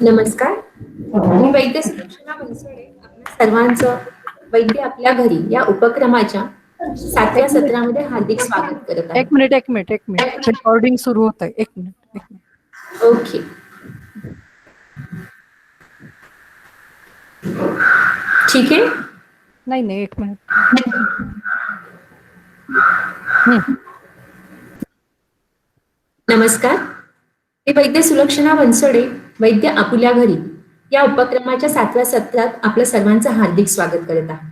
नमस्कार. मी वैद्य सुलक्षणा बनसोडे आपल्या सर्वांचं वैद्य आपल्या घरी या उपक्रमाच्या 7व्या एक मिनिट सत्रामध्ये हार्दिक स्वागत करत आहे. एक मिनिट एक मिनिट एक मिनिट रेकॉर्डिंग सुरू होत आहे. एक मिनिट ओके. ठीक आहे. नाही एक मिनिट. नमस्कार. मी वैद्य सुलक्षणा बनसोडे वैद्य आपुल्या घरी या उपक्रमाच्या 7व्या सत्रात आपलं सर्वांचं हार्दिक स्वागत करत आहे.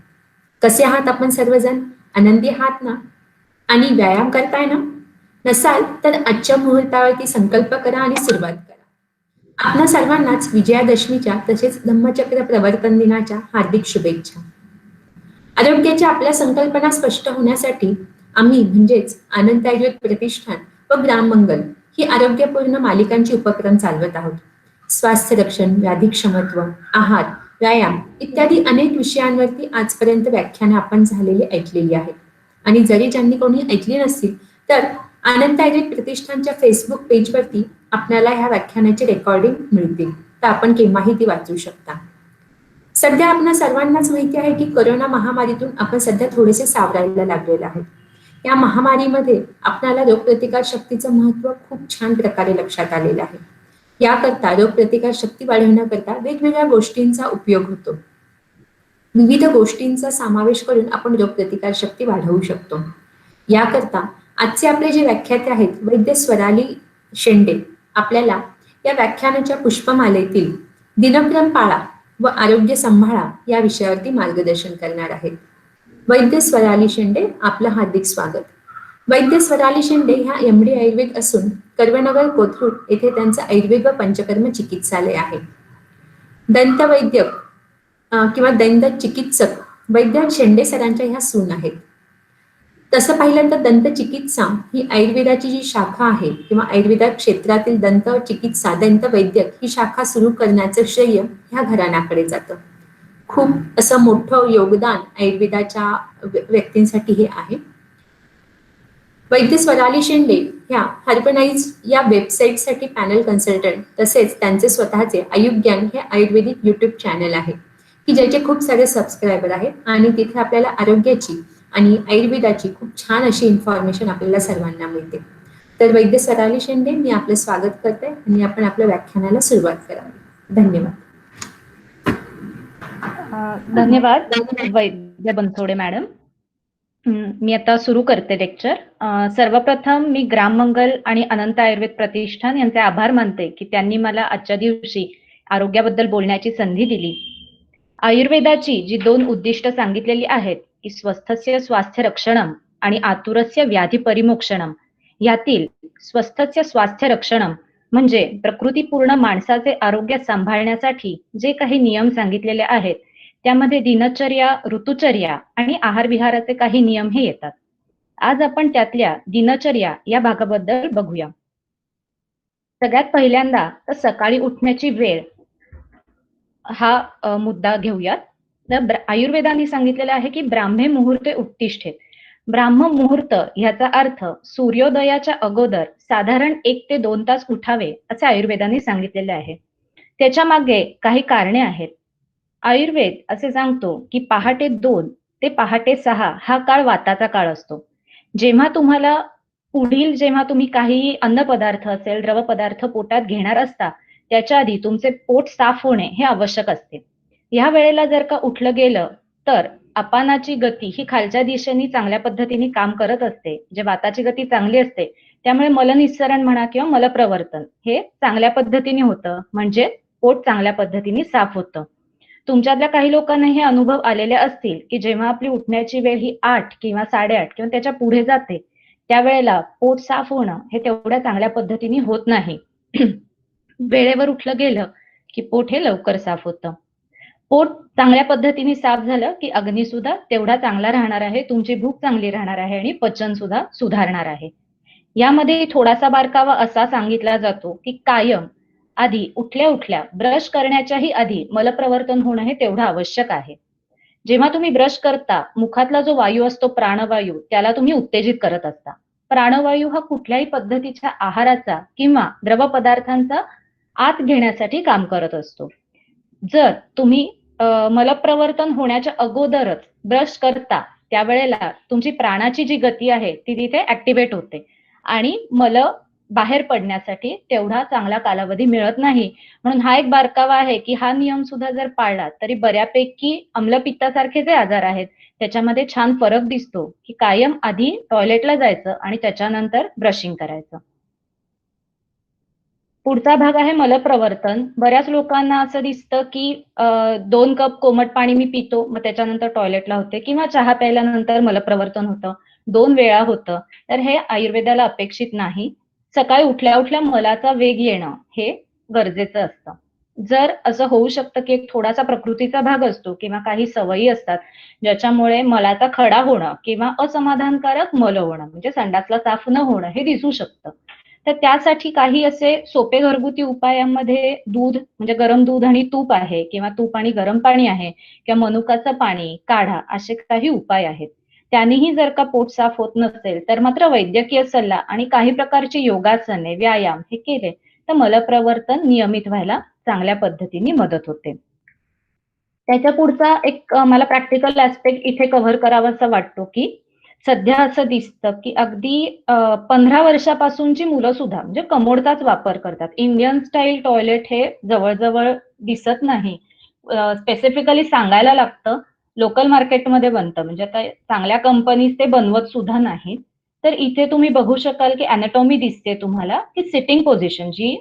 कसे आहात आपण सर्वजण? आनंदी आहात ना? आणि व्यायाम करताय ना? नसाल तर आजच्या मुहूर्तावरती संकल्प करा आणि सुरुवात करा. आपणा सर्वांनाच विजयादशमीच्या तसेच धम्मचक्र प्रवर्तन दिनाच्या हार्दिक शुभेच्छा. आरोग्याच्या आपल्या संकल्पना स्पष्ट होण्यासाठी आम्ही म्हणजेच आनंद आयुर्वेद प्रतिष्ठान व ग्राममंगल ही आरोग्यपूर्ण मालिकांची उपक्रम चालवत आहोत. स्वास्थ्य रक्षण, व्याधीक्षमत्व, आहार, व्यायाम इत्यादी अनेक विषयांवरती आजपर्यंत व्याख्यानं आपण झालेली ऐकलेली आहेत. आणि जरी ज्यांनी कोणी ऐकली नसतील तर आनंद आयुर्वेद प्रतिष्ठानच्या फेसबुक पेजवरती आपल्याला ह्या व्याख्यानाची रेकॉर्डिंग मिळतील, तर आपण केव्हाही ती वाचू शकता. सध्या आपल्या सर्वांनाच माहिती आहे की कोरोना महामारीतून आपण सध्या थोडेसे सावरायला लागलेले आहोत. या महामारीमध्ये आपल्याला रोगप्रतिकार शक्तीचं महत्व खूप छान प्रकारे लक्षात आलेलं आहे. याकरता रोगप्रतिकार शक्ती वाढवण्याकरता वेगवेगळ्या गोष्टींचा उपयोग होतो. विविध गोष्टींचा समावेश करून आपण रोगप्रतिकार शक्ती वाढवू शकतो. याकरता आजचे आपले जे व्याख्याते आहेत वैद्य स्वराली शेंडे आपल्याला या व्याख्यानाच्या पुष्पमालेतील दिनक्रम पाळा व आरोग्य सांभाळा या विषयावरती मार्गदर्शन करणार आहेत. वैद्य स्वराली शेंडे आपलं हार्दिक स्वागत. वैद्य स्वराली शेंडे ह्या MD आयुर्वेद असून कर्वेनगर कोथरूड येथे त्यांचं आयुर्वेद व पंचकर्म चिकित्सालय आहे. दंतवैद्यक किंवा दंत चिकित्सक वैद्य शेंडे सरांच्या ह्या सून आहेत. तसं पाहिलं तर दंत चिकित्सा ही आयुर्वेदाची जी शाखा आहे किंवा आयुर्वेदा क्षेत्रातील दंत चिकित्सा दंत वैद्यक ही शाखा सुरू करण्याचं श्रेय ह्या घराण्याकडे जातं. खूप असं मोठं योगदान आयुर्वेदाच्या व्यक्तींसाठी हे आहे. वैद्य स्वराली शेंडे ह्या हर्बनाइज या वेबसाईटसाठी पॅनल कन्सल्टंट तसेच त्यांचे स्वतःचे आयुर्ज्ञान हे आयुर्वेदिक YouTube चॅनल आहे की ज्याचे खूप सारे सबस्क्रायबर आहेत आणि तिथे आपल्याला आरोग्याची आणि आयुर्वेदाची खूप छान अशी इन्फॉर्मेशन आपल्याला सर्वांना मिळते. तर वैद्य स्वराली शेंडे मी आपलं स्वागत करते आणि आपण आपल्या व्याख्यानाला सुरुवात करावी. धन्यवाद. धन्यवाद वैद्य बनसोडे मॅडम. मी आता सुरू करते लेक्चर. सर्वप्रथम मी ग्राममंगल आणि अनंत आयुर्वेद प्रतिष्ठान यांचे आभार मानते की त्यांनी मला आजच्या दिवशी आरोग्याबद्दल बोलण्याची संधी दिली. आयुर्वेदाची जी 2 उद्दिष्ट सांगितलेली आहेत की स्वस्थस्य स्वास्थ्य रक्षणम आणि आतुरस्य व्याधी परिमोक्षणम, यातील स्वस्थस्य स्वास्थ्य रक्षणम म्हणजे प्रकृतीपूर्ण माणसाचे आरोग्य सांभाळण्यासाठी जे काही नियम सांगितलेले आहेत त्यामध्ये दिनचर्या, ऋतुचर्या आणि आहार विहाराचे काही नियम हे येतात. आज आपण त्यातल्या दिनचर्या या भागाबद्दल बघूया. सगळ्यात पहिल्यांदा तर सकाळी उठण्याची वेळ हा मुद्दा घेऊयात. तर आयुर्वेदाने सांगितलेलं आहे की ब्राह्मे मुहूर्ते उत्तिष्ठेत. ब्राह्म मुहूर्त ह्याचा अर्थ सूर्योदयाच्या अगोदर साधारण 1 ते 2 तास उठावे असे आयुर्वेदाने सांगितलेले आहे. त्याच्या मागे काही कारणे आहेत. आयुर्वेद असे सांगतो की पहाटे 2 ते पहाटे 6 हा काळ वाताचा काळ असतो. जेव्हा तुम्ही काही अन्नपदार्थ असेल, द्रव पदार्थ पोटात घेणार असता त्याच्या आधी तुमचे पोट साफ होणे हे आवश्यक असते. ह्या वेळेला जर का उठलं गेलं तर अपानाची गती ही खालच्या दिशेने चांगल्या पद्धतीने काम करत असते. जे वाताची गती चांगली असते त्यामुळे मलनिस्सरण म्हणा किंवा मलप्रवर्तन हे चांगल्या पद्धतीने होतं, म्हणजे पोट चांगल्या पद्धतीने साफ होतं. तुमच्यातल्या काही लोकांना हे अनुभव आलेले असतील की जेव्हा आपली उठण्याची वेळ ही 8 किंवा 8:30 किंवा त्याच्या पुढे जाते त्यावेळेला पोट साफ होणं हे तेवढ्या चांगल्या पद्धतीने होत नाही. वेळेवर उठलं गेलं की पोट हे लवकर साफ होतं. पोट चांगल्या पद्धतीने साफ झालं की अग्नी सुद्धा तेवढा चांगला राहणार आहे, तुमची भूक चांगली राहणार आहे आणि पचन सुद्धा सुधारणार आहे. यामध्ये थोडासा बारकावा असा सांगितला जातो की कायम आधी उठल्या उठल्या ब्रश करण्याच्याही आधी मलप्रवर्तन होणं हे तेवढं आवश्यक आहे. जेव्हा तुम्ही ब्रश करता मुखातला जो वायू असतो प्राणवायू त्याला तुम्ही उत्तेजित करत असता. प्राणवायू हा कुठल्याही पद्धतीच्या आहाराचा किंवा द्रव पदार्थांचा आत घेण्यासाठी काम करत असतो. जर तुम्ही मलप्रवर्तन होण्याच्या अगोदरच ब्रश करता त्यावेळेला तुमची प्राणाची जी गती आहे ती तिथे ऍक्टिव्हेट होते आणि बाहेर पडण्यासाठी तेवढा चांगला कालावधी मिळत नाही. म्हणून हा एक बारकावा आहे की हा नियम सुद्धा जर पाळला तरी बऱ्यापैकी आम्लपित्तासारखे जे आजार आहेत त्याच्यामध्ये छान फरक दिसतो की कायम आधी टॉयलेटला जायचं आणि त्याच्यानंतर ब्रशिंग करायचं. पुढचा भाग आहे मलप्रवर्तन. बऱ्याच लोकांना असं दिसतं की 2 कप कोमट पाणी मी पितो, मग त्याच्यानंतर टॉयलेटला होते किंवा चहा प्यायल्यानंतर मलप्रवर्तन होतं. 2 वेळा होतं. तर हे आयुर्वेदाला अपेक्षित नाही. सकाळी उठल्या उठल्या मलाचा वेग येणं हे गरजेचं असतं. जर असं होऊ शकतं की एक थोडासा प्रकृतीचा भाग असतो किंवा काही सवयी असतात ज्याच्यामुळे मलाचा खडा होणं किंवा असमाधानकारक मल होणं म्हणजे संडासला साफ न होणं हे दिसू शकतं. तर त्यासाठी काही असे सोपे घरगुती उपायांमध्ये दूध म्हणजे गरम दूध आणि तूप आहे किंवा तूप आणि गरम पाणी आहे किंवा मनुकाचं पाणी, काढा असे काही उपाय आहेत. त्यांनीही जर का पोट साफ होत नसेल तर मात्र वैद्यकीय सल्ला आणि काही प्रकारचे योगासने, व्यायाम हे केले तर मलप्रवर्तन नियमित व्हायला चांगल्या पद्धतीने मदत होते. त्याच्या पुढचा एक मला प्रॅक्टिकल ऍस्पेक्ट इथे कव्हर करावासा वाटतो की सध्या असं दिसतं की अगदी 15 वर्षापासूनची मुलं सुद्धा म्हणजे कमोडचाच वापर करतात. इंडियन स्टाईल टॉयलेट हे जवळ दिसत नाही. स्पेसिफिकली सांगायला लागतं. लोकल मार्केटमध्ये बनतं म्हणजे आता चांगल्या कंपनीज ते बनवत सुद्धा नाहीत. तर इथे तुम्ही बघू शकाल की अॅनाटॉमी दिसते तुम्हाला की सिटिंग पोझिशन जी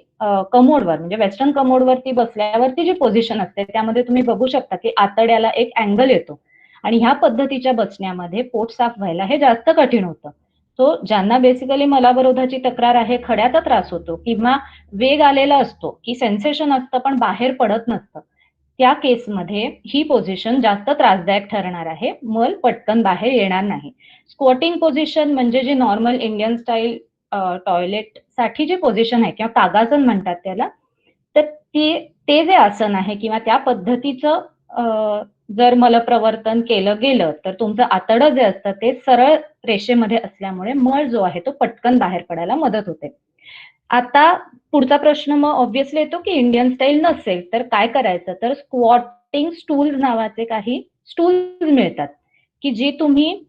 कमोडवर म्हणजे वेस्टर्न कमोडवरती बसल्यावरती जी पोझिशन असते त्यामध्ये तुम्ही बघू शकता की आतड्याला एक अँगल येतो आणि ह्या पद्धतीच्या बसण्यामध्ये पोट साफ व्हायला हे जास्त कठीण होतं. सो ज्यांना बेसिकली मलावरोधाची तक्रार आहे, खड्याचा त्रास होतो किंवा वेग आलेला असतो की सेन्सेशन असतं पण बाहेर पडत नसतं. त्या केसमध्ये ही पोझिशन जास्त त्रासदायक ठरणार आहे. मल पटकन बाहेर येणार नाही. स्क्वॉटिंग पोझिशन म्हणजे जे नॉर्मल इंडियन स्टाईल टॉयलेट साठी जी पोझिशन आहे किंवा तागासन म्हणतात त्याला, तर ते जे आसन आहे किंवा त्या पद्धतीचं जर मलप्रवर्तन केलं गेलं तर तुमचं आतडं जे असतं ते सरळ रेषेमध्ये असल्यामुळे मळ जो आहे तो पटकन बाहेर पडायला मदत होते. आता पुढचा प्रश्न मग ऑब्व्हियसली येतो की इंडियन स्टाईल नसेल तर काय करायचं? तर स्क्वॉटिंग स्टूल्स नावाचे काही स्टूल्स मिळतात की जी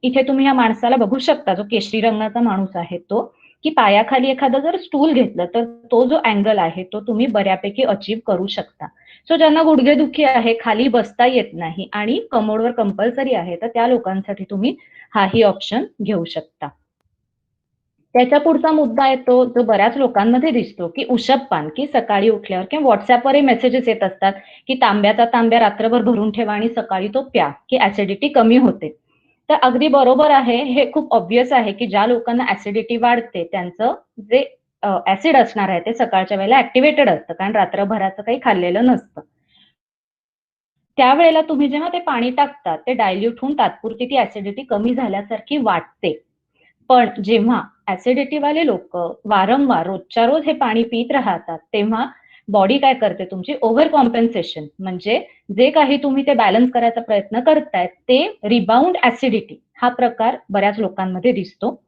इथे तुम्ही या माणसाला बघू शकता जो केशरी रंगाचा माणूस आहे तो की पायाखाली एखादं जर स्टूल घेतलं तर तो जो अँगल आहे तो तुम्ही बऱ्यापैकी अचीव्ह करू शकता. सो ज्यांना गुडघेदुखी आहे, खाली बसता येत नाही आणि कमोडवर कंपल्सरी आहे तर त्या लोकांसाठी तुम्ही हाही ऑप्शन घेऊ शकता. त्याच्या पुढचा मुद्दा येतो जो बऱ्याच लोकांमध्ये दिसतो की उशप्पान की सकाळी उठल्यावर किंवा व्हॉट्सअपवरही मेसेजेस येत असतात की तांब्याचा तांब्या रात्रभर भरून ठेवा आणि सकाळी तो प्या की ऍसिडिटी कमी होते. तर अगदी बरोबर आहे. हे खूप ऑब्व्हियस आहे की ज्या लोकांना ऍसिडिटी वाढते त्यांचं जे ऍसिड असणार आहे ते सकाळच्या वेळेला ऍक्टिव्हेटेड असतं कारण रात्रभराचं काही खाल्लेलं नसतं. त्यावेळेला तुम्ही जेव्हा ते पाणी टाकता ते डायल्यूट होऊन तात्पुरती ती ऍसिडिटी कमी झाल्यासारखी वाटते. पण जेव्हा ऍसिडिटी वाले लोक वारंवार रोजच्या रोज हे पाणी पित राहतात तेव्हा बॉडी काय करते तुमची ओव्हर कॉम्पेन्सेशन म्हणजे जे काही तुम्ही ते बॅलन्स करायचा प्रयत्न करतायत ते रिबाउंड ऍसिडिटी हा प्रकार बऱ्याच लोकांमध्ये दिसतो.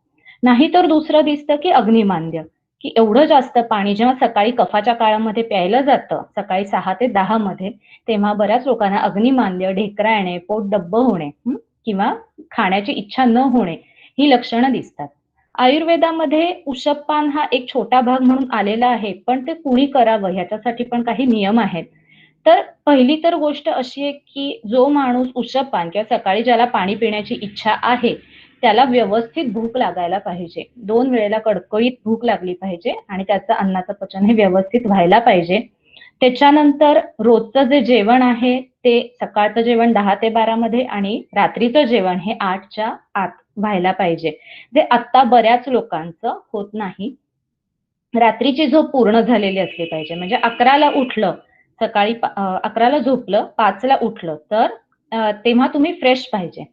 नाहीतर दुसरं दिसतं की अग्निमांद्य की एवढं जास्त पाणी जेव्हा सकाळी कफाच्या काळामध्ये प्यायलं जातं सकाळी 6 ते 10 मध्ये तेव्हा बऱ्याच लोकांना अग्निमांद्य, ढेकरा येणे, पोट डब्ब होणे किंवा खाण्याची इच्छा न होणे ही लक्षणं दिसतात. आयुर्वेदामध्ये उशप्पान हा एक छोटा भाग म्हणून आलेला आहे पण ते कुणी करावं ह्याच्यासाठी पण काही नियम आहेत. तर पहिली तर गोष्ट अशी आहे की जो माणूस उशप्पान किंवा सकाळी ज्याला पाणी पिण्याची इच्छा आहे त्याला व्यवस्थित भूक लागायला पाहिजे. 2 वेळेला कडकडीत भूक लागली पाहिजे आणि त्याचं अन्नाचं पचन हे व्यवस्थित व्हायला पाहिजे. त्याच्यानंतर रोजचं जे जेवण आहे ते सकाळचं जेवण 10 ते 12 मध्ये आणि रात्रीचं जेवण हे 8च्या आत व्हायला पाहिजे. जे आता बऱ्याच लोकांचं होत नाही. रात्रीची झोप पूर्ण झालेली असली पाहिजे. म्हणजे 11ला उठलं, सकाळी 11ला झोपलं, 5ला उठलं तर तेव्हा तुम्ही फ्रेश पाहिजे.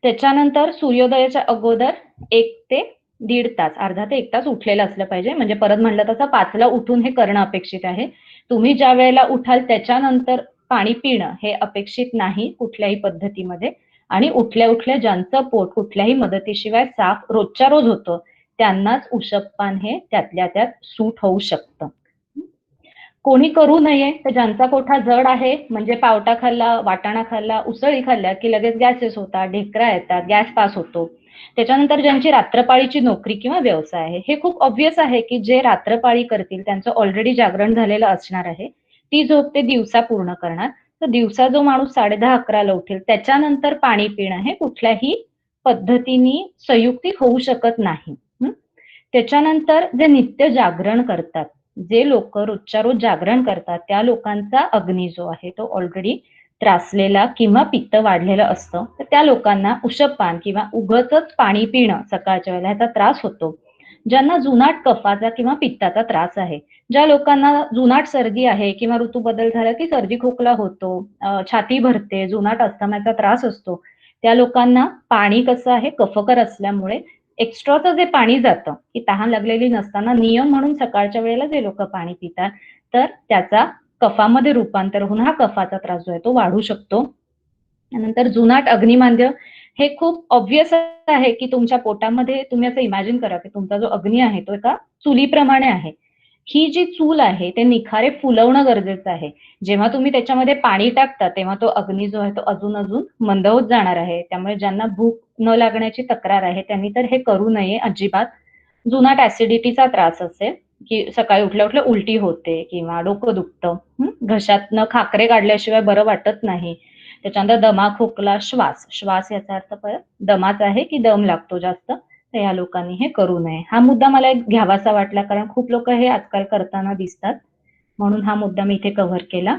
त्याच्यानंतर सूर्योदयाच्या अगोदर 1 ते 1.5 तास, अर्धा ते 1 तास उठलेलं असलं पाहिजे. म्हणजे परत म्हटलं तसं 5ला उठून हे करणं अपेक्षित आहे. तुम्ही ज्या वेळेला उठाल त्याच्यानंतर पाणी पिणं हे अपेक्षित नाही कुठल्याही पद्धतीमध्ये आणि उठल्या ज्यांचं पोट कुठल्याही मदतीशिवाय साफ रोजच्या रोज होतं त्यांनाच उशप्पान हे त्यातल्या त्यात सूट होऊ शकतं. कोणी करू नये तर ज्यांचा कोठा जड आहे, म्हणजे पावटा खाल्ला, वाटाणा खाल्ला, उसळी खाल्ल्या की लगेच गॅसेस होतात, ढेकरा येतात, गॅस पास होतो. त्याच्यानंतर ज्यांची रात्रपाळीची नोकरी किंवा व्यवसाय आहे, हे खूप ऑब्व्हियस आहे की जे रात्रपाळी करतील त्यांचं ऑलरेडी जागरण झालेलं असणार आहे. ती झोप ते दिवसा पूर्ण करणार. तर दिवसा जो माणूस 10:30-11ला उठेल त्याच्यानंतर पाणी पिणं हे कुठल्याही पद्धतीने संयुक्तिक होऊ शकत नाही. त्याच्यानंतर जे नित्य जागरण करतात, जे लोक रोजच्या रोज जागरण करतात, त्या लोकांचा अग्नी जो आहे तो ऑलरेडी त्रासलेला किंवा पित्त वाढलेलं असतं. तर त्या लोकांना उषपान किंवा उगचच पाणी पिणं सकाळच्या वेळेला ह्याचा त्रास होतो. ज्यांना जुनाट कफाचा किंवा पित्ताचा त्रास आहे, ज्या लोकांना जुनाट सर्दी आहे किंवा ऋतू बदल झाला की सर्दी खोकला होतो, छाती भरते, जुनाट अस्थमाचा त्रास असतो, त्या लोकांना पाणी कसं आहे कफकर असल्यामुळे एक्स्ट्राचं जे पाणी जातं, की तहान लागलेली नसताना नियम म्हणून सकाळच्या वेळेला जे लोक पाणी पितात, तर त्याचा कफामध्ये रूपांतर होऊन हा कफाचा त्रास जो आहे तो वाढू शकतो. नंतर जुनाट अग्निमांद्य हे खूप ऑब्व्हियस आहे, की तुमच्या पोटामध्ये तुम्ही असं इमॅजिन करा, की तुमचा जो अग्नी आहे तो एका चुलीप्रमाणे आहे. ही जी चूल आहे ते निखारे फुलवणं गरजेचं आहे. जेव्हा तुम्ही त्याच्यामध्ये पाणी टाकता तेव्हा तो अग्नी जो आहे तो अजून मंद होत जाणार आहे. त्यामुळे ज्यांना भूक न लागण्याची तक्रार आहे त्यांनी तर हे करू नये अजिबात. जुनाट ऍसिडिटीचा त्रास असेल, की सकाळी उठल्या-उठल्या उलटी होते किंवा डोकं दुखतं, घशातनं खाकरे काढल्याशिवाय बरं वाटत नाही. त्याच्यानंतर दमा, खोकला, श्वास. श्वास याचा अर्थ परत दमाच आहे, की दम लागतो जास्त. तर या लोकांनी हे करू नये. हा मुद्दा मला एक घ्यावासा वाटला कारण खूप लोक हे आजकाल करताना दिसतात. म्हणून हा मुद्दा मी इथे कव्हर केला.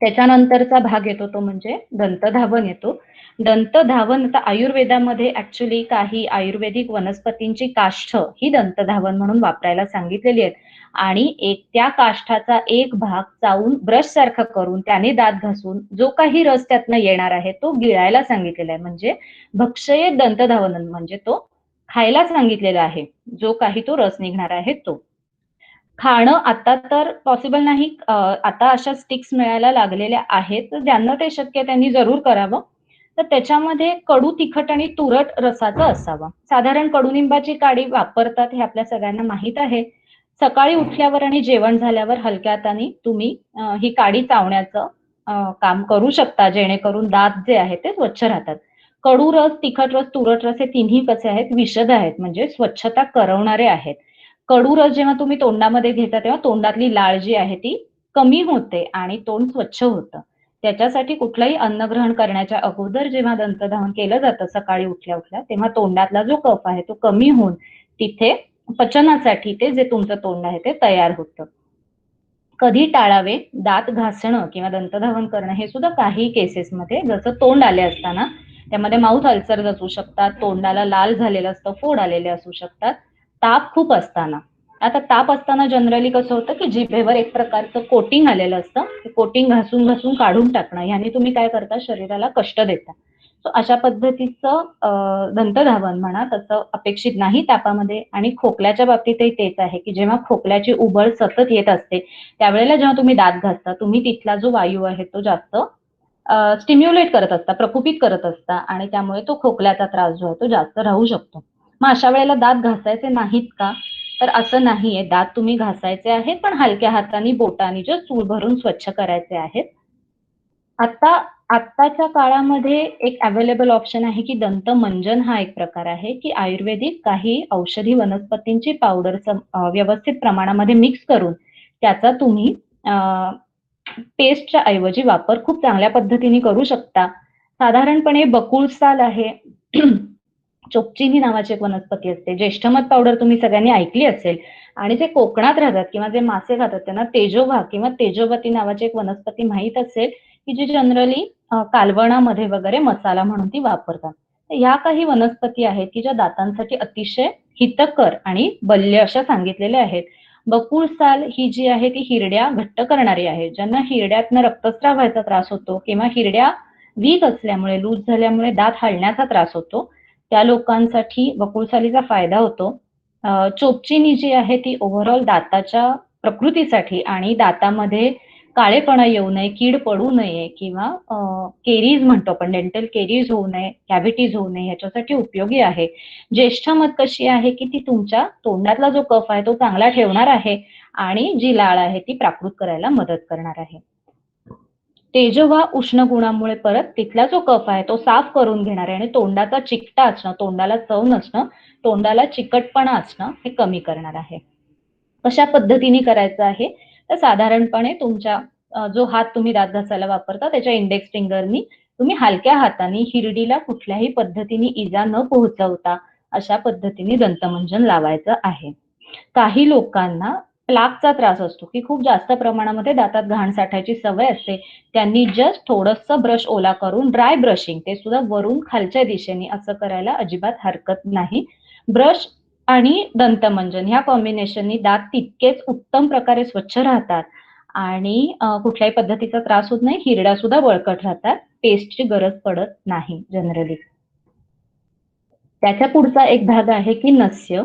त्याच्यानंतरचा भाग येतो तो म्हणजे दंतधावन येतो. दंतधावन आता आयुर्वेदामध्ये ऍक्च्युली काही आयुर्वेदिक वनस्पतींची काष्ठ ही दंतधावन म्हणून वापरायला सांगितलेली आहेत आणि त्या काष्ठाचा एक भाग चावून ब्रश सारखा करून त्याने दात घासून जो काही रस त्यातनं येणार आहे तो गिळायला सांगितलेला आहे. म्हणजे भक्षये दंतधावन म्हणजे तो खायला सांगितलेला आहे. जो काही तो रस निघणार आहे तो. खाणं आता तर पॉसिबल नाही. आता अशा स्टिक्स मिळायला लागलेल्या आहेत. तर ज्यांना ते शक्य आहे त्यांनी जरूर करावं. तर त्याच्यामध्ये कडू, तिखट आणि तुरट रसाचं असावं. साधारण कडुनिंबाची काडी वापरतात हे आपल्या सगळ्यांना माहीत आहे. सकाळी उठल्यावर आणि जेवण झाल्यावर हलक्या हाताने तुम्ही ही काडी चावण्याचं काम करू शकता जेणेकरून दात जे आहेत ते स्वच्छ राहतात. कडू रस, तिखट रस, तुरट रस हे तिन्ही कसे आहेत विषद आहेत म्हणजे स्वच्छता करवणारे आहेत. कडू रस जेव्हा तुम्ही तोंडामध्ये घेता तेव्हा तोंडातली लाळ जी आहे ती कमी होते आणि तोंड स्वच्छ होतं. त्याच्यासाठी कुठलंही अन्न ग्रहण करण्याच्या अगोदर जेव्हा दंतधावन केलं जातं सकाळी उठल्या-उठल्या तेव्हा तोंडातला जो कफ आहे तो कमी होऊन तिथे पचनासाठी ते जे तुमचं तोंड आहे ते तयार होतं. कधी टाळावे? दात घासणं किंवा दंतधावन करणं हे सुद्धा काही केसेसमध्ये जसं तोंड आले असताना त्यामध्ये माउथ अल्सर्स असू शकतात, तोंडाला लाल झालेलं असतं, फोड आलेले असू शकतात, ताप खूप असताना. आता ताप असताना जनरली कसं होतं, की जिभेवर एक प्रकारचं कोटिंग आलेलं असतं. ते कोटिंग घासून काढून टाकणं. ह्याने तुम्ही काय करता? शरीराला कष्ट देता. सो अशा पद्धतीचं दंतधावन म्हणा तसं अपेक्षित नाही तापामध्ये आणि खोकल्याच्या बाबतीतही तेच आहे, की जेव्हा खोकल्याची उबळ सतत येत असते, त्यावेळेला जेव्हा तुम्ही दात घासता, तुम्ही तिथला जो वायू आहे तो जास्त स्टिम्युलेट करत असता, प्रकुपित करत असता आणि त्यामुळे तो खोकल्याचा त्रास जो आहे तो जास्त राहू शकतो. मग अशा वेळेला दात घासायचे नाहीत का? तर असं नाहीये. दात तुम्ही घासायचे आहेत, पण हलक्या हाताने, बोटाने जे चूळ भरून स्वच्छ करायचे आहेत. आत्ताच्या काळामध्ये एक अवेलेबल ऑप्शन आहे, की दंतमंजन हा एक प्रकार आहे, की आयुर्वेदिक काही औषधी वनस्पतींची पावडर व्यवस्थित प्रमाणामध्ये मिक्स करून त्याचा तुम्ही पेस्टच्या ऐवजी वापर खूप चांगल्या पद्धतीने करू शकता. साधारणपणे बकुळ साल आहे. चोपचिनी नावाची एक वनस्पती असते. ज्येष्ठमध पावडर तुम्ही सगळ्यांनी ऐकली असेल आणि जे कोकणात राहतात किंवा जे मासे खातात त्यांना तेजोभा किंवा तेजोवती नावाची एक वनस्पती माहीत असेल, की जी जनरली कालवणामध्ये वगैरे मसाला म्हणून ती वापरतात. तर ह्या काही वनस्पती आहेत, की ज्या दातांसाठी अतिशय हितकर आणि बल्य अशा सांगितलेल्या आहेत. बकुळ साल ही जी आहे ती हिरड्या घट्ट करणारी आहे. ज्यांना हिरड्यातनं रक्तस्राव व्हायचा त्रास होतो किंवा हिरड्या वीक असल्यामुळे, लूज झाल्यामुळे दात हलण्याचा त्रास होतो, त्या लोकांसाठी वकुळसालीचा फायदा होतो. चोपचिनी जी आहे ती ओव्हरऑल दाताच्या प्रकृतीसाठी आणि दातामध्ये काळेपणा येऊ नये, कीड पडू नये किंवा केरीज म्हणतो आपण, डेंटल केरीज होऊ नये, कॅव्हिटीज होऊ नये ह्याच्यासाठी उपयोगी आहे. ज्येष्ठमध कशी आहे, की ती तुमच्या तोंडातला जो कफ आहे तो चांगला ठेवणार आहे आणि जी लाळ आहे ती प्राकृत करायला मदत करणार आहे. तेजोवा उष्ण गुणामुळे परत तिथला जो कफ आहे तो साफ करून घेणार आहे आणि तोंडाचा चिकटा असणं, तोंडाला चव नसणं, तोंडाला चिकटपणा असणं हे कमी करणार आहे. कशा पद्धतीने करायचं आहे तर साधारणपणे तुमच्या जो हात तुम्ही दात घासायला वापरता त्याच्या इंडेक्स फिंगरनी तुम्ही हलक्या हाताने हिरडीला कुठल्याही पद्धतीने इजा न पोहोचवता अशा पद्धतीने दंतमंजन लावायचं आहे. काही लोकांना प्लाकचा त्रास असतो की खूप जास्त प्रमाणामध्ये दातात घाण साठायची सवय असते. त्यांनी जस्ट थोडंसं ब्रश ओला करून ड्राय ब्रशिंग ते सुद्धा वरून खालच्या दिशेने असं करायला अजिबात हरकत नाही. ब्रश आणि दंतमंजन ह्या कॉम्बिनेशननी दात तितकेच उत्तम प्रकारे स्वच्छ राहतात आणि कुठल्याही पद्धतीचा त्रास होत नाही. हिरड्या सुद्धा बळकट राहतात. पेस्टची गरज पडत नाही जनरली. त्याच्या पुढचा एक भाग आहे की नस्य.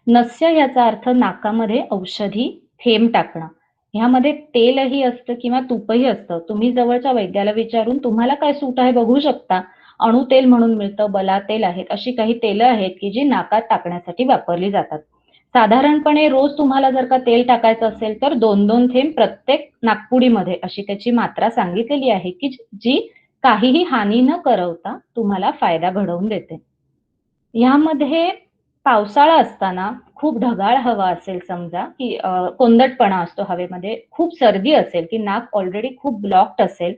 नस्य याचा अर्थ नाकामध्ये औषधी थेंब टाकणं. ह्यामध्ये तेलही असतं किंवा तूपही असतं. तुम्ही जवळच्या वैद्याला विचारून तुम्हाला काय सूट आहे बघू शकता. अणुतेल म्हणून मिळतं, बला तेल आहेत, अशी काही तेलं आहेत की जी नाकात टाकण्यासाठी वापरली जातात. साधारणपणे रोज तुम्हाला जर का तेल टाकायचं असेल तर 2-2 थेंब प्रत्येक नाकपुडीमध्ये अशी त्याची मात्रा सांगितलेली आहे की जी काहीही हानी न करवता तुम्हाला फायदा घडवून देते. यामध्ये पावसाळा असताना खूप ढगाळ हवा असेल समजा की कोंदटपणा असतो हवेमध्ये, खूप सर्दी असेल की नाक ऑलरेडी खूप ब्लॉक्ड असेल,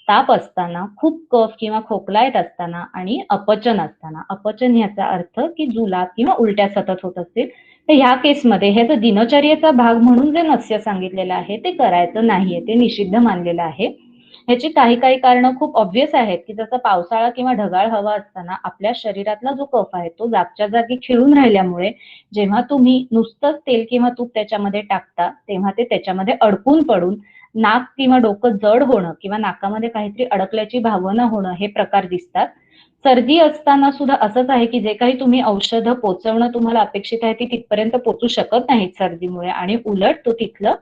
ताप असताना, खूप कफ किंवा खोकला येत असताना आणि अपचन असताना. अपचन याचा अर्थ की जुलाब किंवा उलट्या सतत होत असतील तर ह्या केसमध्ये हे जर दिनचर्येचा भाग म्हणून जे नस्य सांगितलेलं आहे ते करायचं नाहीये, ते निषिद्ध मानलेलं आहे. ह्याची काही काही कारणं खूप ऑब्व्हियस आहेत की जसं पावसाळा किंवा ढगाळ हवा असताना आपल्या शरीरातला जो कफ आहे तो जागच्या जागी खिळून राहिल्यामुळे जेव्हा तुम्ही नुसतंच तेल किंवा तूप त्याच्यामध्ये टाकता तेव्हा ते त्याच्यामध्ये अडकून पडून नाक किंवा डोकं जड होणं किंवा नाकामध्ये काहीतरी अडकल्याची भावना होणं हे प्रकार दिसतात. सर्दी असताना सुद्धा असंच आहे की जे काही तुम्ही औषधं पोचवणं तुम्हाला अपेक्षित आहे ती तिथपर्यंत पोचू शकत नाहीत सर्दीमुळे आणि उलट तो तिथलं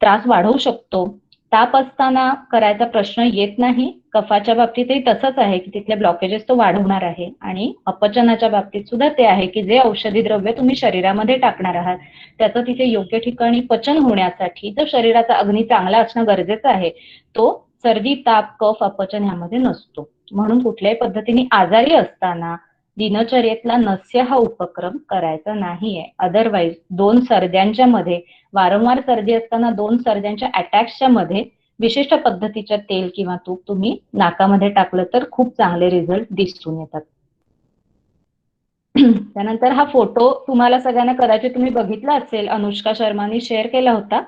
त्रास वाढवू शकतो. ताप असताना करायचा प्रश्न येत नाही. कफाच्या बाबतीतही तसंच आहे की तिथले ब्लॉकेजेस तो वाढवणार आहे आणि अपचनाच्या बाबतीत सुद्धा ते आहे की जे औषधी द्रव्य तुम्ही शरीरामध्ये टाकणार आहात त्याचं तिथे योग्य ठिकाणी पचन होण्यासाठी जो शरीराचा अग्नी चांगला असणं गरजेचं आहे तो सर्दी, ताप, कफ, अपचन ह्यामध्ये नसतो. म्हणून कुठल्याही पद्धतीने आजारी असताना दिनचर्येतला नस्य हा उपक्रम करायचा नाहीये. अदरवाईज 2 सर्द्यांच्या मध्ये वारंवार सर्दी असताना 2 सर्द्यांच्या अटॅक्सच्या मध्ये विशिष्ट पद्धतीच्या तेल किंवा तूप तुम्ही नाकामध्ये टाकलं तर खूप चांगले रिझल्ट दिसून येतात. त्यानंतर हा फोटो तुम्हाला सगळ्यांना कदाचित तुम्ही बघितला असेल, अनुष्का शर्मानी शेअर केला होता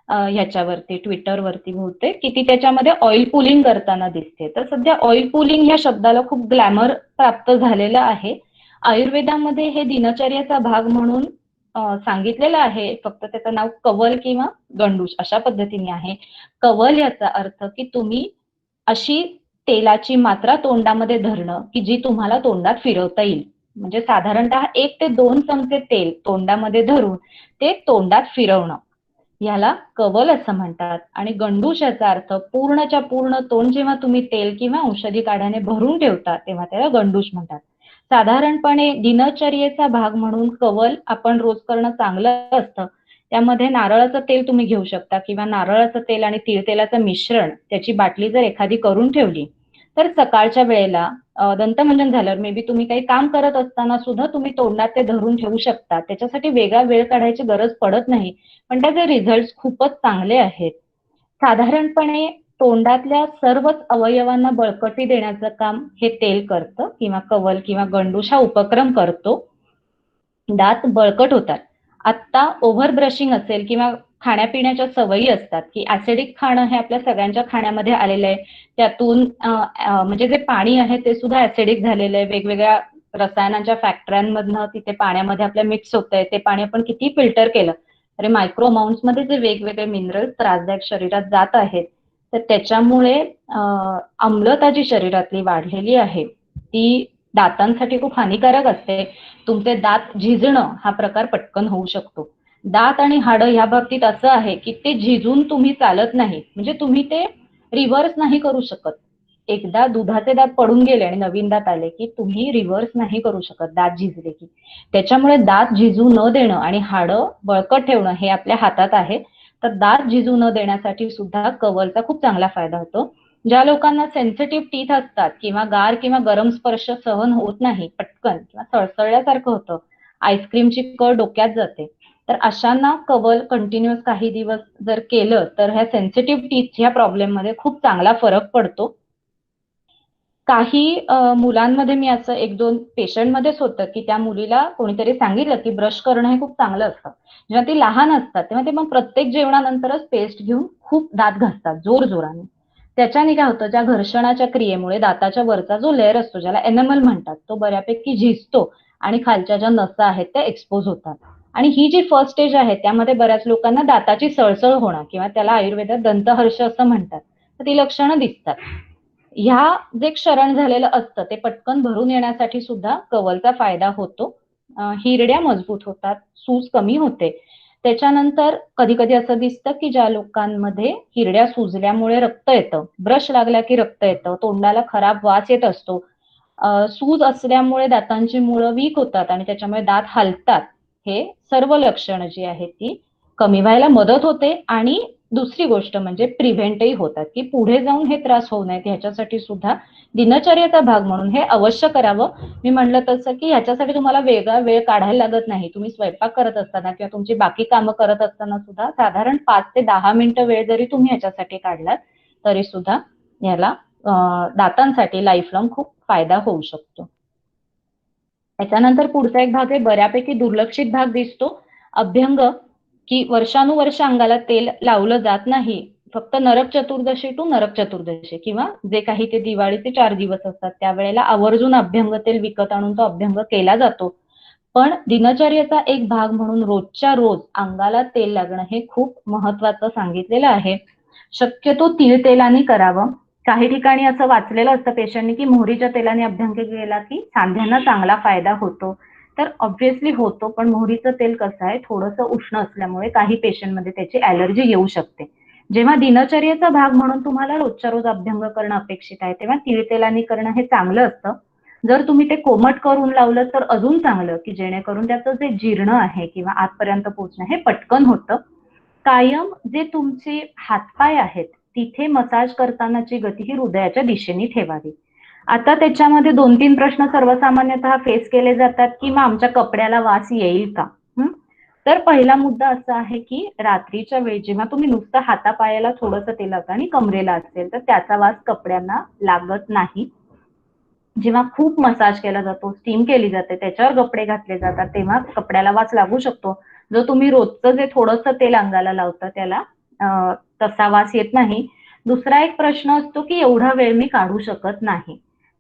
ह्याच्यावरती ट्विटरवरती बहुतेक की ती त्याच्यामध्ये ऑइल पुलिंग करताना दिसते. तर सध्या ऑइल पुलिंग या शब्दाला खूप ग्लॅमर प्राप्त झालेलं आहे. आयुर्वेदामध्ये हे दिनचर्याचा भाग म्हणून सांगितलेलं आहे. फक्त त्याचं नाव कवल किंवा गंडूश अशा पद्धतीने आहे. कवल याचा अर्थ की तुम्ही अशी तेलाची मात्रा तोंडामध्ये धरणं की जी तुम्हाला तोंडात फिरवता येईल. म्हणजे साधारणतः 1 ते 2 चमचे तेल तोंडामध्ये धरून ते तोंडात फिरवणं याला कवल असं म्हणतात. आणि गंडूश याचा अर्थ पूर्णच्या पूर्ण तोंड जेव्हा तुम्ही तेल किंवा औषधी काढ्याने भरून ठेवता तेव्हा त्याला गंडूश म्हणतात. साधारणपणे दिनचर्येचा भाग म्हणून कवल आपण रोज करणं चांगलं असतं. त्यामध्ये नारळाचं तेल तुम्ही घेऊ शकता किंवा नारळाचं तेल आणि तीळ तेलाचं मिश्रण त्याची बाटली जर एखादी करून ठेवली तर सकाळच्या वेळेला दंतमंजन झाल्यावर मे बी तुम्ही काही काम करत असताना सुद्धा तुम्ही तोंडात ते धरून ठेवू शकता. त्याच्यासाठी वेगळा वेळ काढायची गरज पडत नाही. पण त्याचे रिझल्ट खूपच चांगले आहेत. साधारणपणे तोंडातल्या सर्वच अवयवांना बळकटी देण्याचं काम हे तेल करतं किंवा कवल किंवा गंडूश हा उपक्रम करतो. दात बळकट होतात. आता ओव्हर ब्रशिंग असेल किंवा खाण्यापिण्याच्या सवयी असतात की ऍसिडिक खाणं हे आपल्या सगळ्यांच्या खाण्यामध्ये आलेलं आहे. त्यातून म्हणजे जे पाणी आहे ते सुद्धा ऍसिडिक झालेलं आहे. वेगवेगळ्या रसायनांच्या फॅक्टऱ्यांमधनं तिथे पाण्यामध्ये आपल्या मिक्स होतंय. ते पाणी आपण किती फिल्टर केलं तरी मायक्रो अमाऊंट्स मध्ये जे वेगवेगळे मिनरल्स त्रासदायक शरीरात जात आहेत तर त्याच्यामुळे आम्लता जी शरीरातली वाढलेली आहे ती दातांसाठी खूप हानिकारक असते. तुमचे दात झिजणं हा प्रकार पटकन होऊ शकतो. दात आणि हाडं ह्या बाबतीत असं आहे की ते झिजून तुम्ही चालत नाही. म्हणजे तुम्ही ते रिव्हर्स नाही करू शकत. एकदा दुधाचे दात पडून गेले आणि नवीन दात आले की तुम्ही रिव्हर्स नाही करू शकत दात झिजले की. त्याच्यामुळे दात झिजू न देणं आणि हाडं बळकट ठेवणं हे आपल्या हातात आहे. तर दात झिजू न देण्यासाठी सुद्धा कव्हरचा खूप चांगला फायदा होतो. ज्या लोकांना सेन्सिटिव्ह टीथ असतात किंवा गार किंवा गरम स्पर्श सहन होत नाही पटकन किंवा सळसळल्यासारखं होतं, आईस्क्रीमची कळ डोक्यात जाते, तर अशांना कव्हर कंटिन्युअस काही दिवस जर केलं तर ह्या सेन्सिटिव्ह टीथ ह्या प्रॉब्लेम मध्ये खूप चांगला फरक पडतो. काही मुलांमध्ये मी असं 1-2 पेशंटमध्येच होतं की त्या मुलीला कोणीतरी सांगितलं की ब्रश करणं हे खूप चांगलं असतं. जेव्हा ती लहान असतात तेव्हा ते मग प्रत्येक जेवणानंतरच पेस्ट घेऊन खूप दात घासतात जोरजोराने. त्याच्याने काय होतं, ज्या घर्षणाच्या क्रियेमुळे दाताच्या वरचा जो लेअर असतो ज्याला एनेमल म्हणतात तो बऱ्यापैकी झिजतो आणि खालच्या ज्या नसा आहेत त्या एक्सपोज होतात. आणि ही जी फर्स्ट स्टेज आहे त्यामध्ये बऱ्याच लोकांना दाताची सळसळ होणं किंवा त्याला आयुर्वेदात दंतहर्ष असं म्हणतात, तर ती लक्षणं दिसतात. ह्या जे क्षरण झालेलं असतं ते पटकन भरून येण्यासाठी सुद्धा कव्हरचा फायदा होतो. हिरड्या मजबूत होतात, सूज कमी होते. त्याच्यानंतर कधी कधी असं दिसतं की ज्या लोकांमध्ये हिरड्या सुजल्यामुळे रक्त येतं, ब्रश लागला की रक्त येतं, तोंडाला खराब वास येत असतो, सूज असल्यामुळे दातांची मुळं वीक होतात आणि त्याच्यामुळे दात हलतात, हे सर्व लक्षणं जी आहेत ती कमी व्हायला मदत होते. आणि दुसरी गोष्ट म्हणजे प्रिव्हेंटही होतात की पुढे जाऊन हे त्रास होऊ नयेत ह्याच्यासाठी सुद्धा दिनचर्येचा भाग म्हणून हे अवश्य करावं. मी म्हणलं तसं की ह्याच्यासाठी तुम्हाला वेगळा वेळ काढायला लागत नाही. तुम्ही स्वयंपाक करत असताना किंवा तुमची बाकी कामं करत असताना सुद्धा साधारण 5 ते 10 मिनिटं वेळ जरी तुम्ही ह्याच्यासाठी काढलात तरी सुद्धा याला दातांसाठी लाईफ लॉंग खूप फायदा होऊ शकतो. त्याच्यानंतर पुढचा एक भाग आहे बऱ्यापैकी दुर्लक्षित भाग दिसतो, अभ्यंग, की वर्षानुवर्ष अंगाला तेल लावलं जात नाही. फक्त नरक चतुर्दशी टू नरक चतुर्दशी किंवा जे काही ते दिवाळीचे 4 दिवस असतात त्यावेळेला आवर्जून अभ्यंग तेल विकत आणून तो अभ्यंग केला जातो. पण दिनचर्येचा एक भाग म्हणून रोजच्या रोज अंगाला तेल लागणं हे खूप महत्वाचं सांगितलेलं आहे. शक्यतो तीळ तेलाने करावं. काही ठिकाणी असं वाचलेलं असतं पेशंटनी की मोहरीच्या तेलाने अभ्यंग केला की सांध्यांना चांगला फायदा होतो. तर ऑब्व्हियसली होतो, पण मोहरीचं तेल कसं आहे थोडंसं उष्ण असल्यामुळे काही पेशंटमध्ये त्याची ॲलर्जी येऊ शकते. जेव्हा दिनचर्येचा भाग म्हणून तुम्हाला रोजच्या रोज अभ्यंग करणं अपेक्षित आहे तेव्हा तीळ तेलाने करणं हे चांगलं असतं. जर तुम्ही ते कोमट करून लावलं तर अजून चांगलं, की जेणेकरून त्याचं जे जीर्ण आहे किंवा आतपर्यंत पोहोचणं हे पटकन होतं. कायम जे तुमचे हातपाय आहेत तिथे मसाज करतानाची गती ही हृदयाच्या दिशेने ठेवावी. आता त्याच्यामध्ये 2-3 प्रश्न सर्वसामान्यतः फेस केले जातात की मग आमच्या कपड्याला वास येईल का? तर पहिला मुद्दा असा आहे की रात्रीच्या वेळी जेव्हा तुम्ही नुसतं हातापायाला थोडंसं तेल लावता आणि कमरेला असेल तर त्याचा वास कपड्यांना लागत नाही. जेव्हा खूप मसाज केला जातो, स्टीम केली जाते, त्याच्यावर कपडे घातले जातात तेव्हा कपड्याला वास लागू शकतो. जर तुम्ही रोजचं जे थोडंसं तेल अंगाला लावता त्याला तसा वास येत नाही. दुसरा एक प्रश्न असतो की एवढा वेळ मी काढू शकत नाही.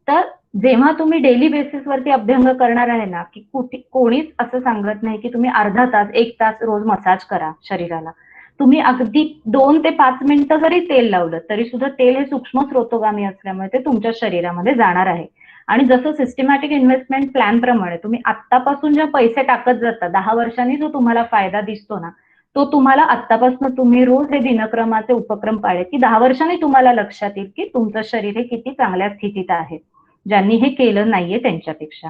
तर जेव्हा तुम्ही डेली बेसिसवरती अभ्यंग करणार आहे ना, की कोणीच असं सांगत नाही की तुम्ही अर्धा तास, 1 तास रोज मसाज करा शरीराला. तुम्ही अगदी 2 ते 5 मिनिटं जरी तेल लावलं तरी सुद्धा तेल हे सूक्ष्म स्रोतोगामी असल्यामुळे ते तुमच्या शरीरामध्ये जाणार आहे. आणि जसं सिस्टमॅटिक इन्व्हेस्टमेंट प्लॅन प्रमाणे तुम्ही आत्तापासून जे पैसे टाकत जाता 10 वर्षांनी जो तुम्हाला फायदा दिसतो ना, तो तुम्हाला आत्तापासून तुम्ही रोज हे दिनक्रमाचे उपक्रम पाळले की 10 वर्षांनी तुम्हाला लक्षात येईल की तुमचं शरीर हे किती चांगल्या स्थितीत आहे, ज्यांनी हे केलं नाहीये त्यांच्यापेक्षा.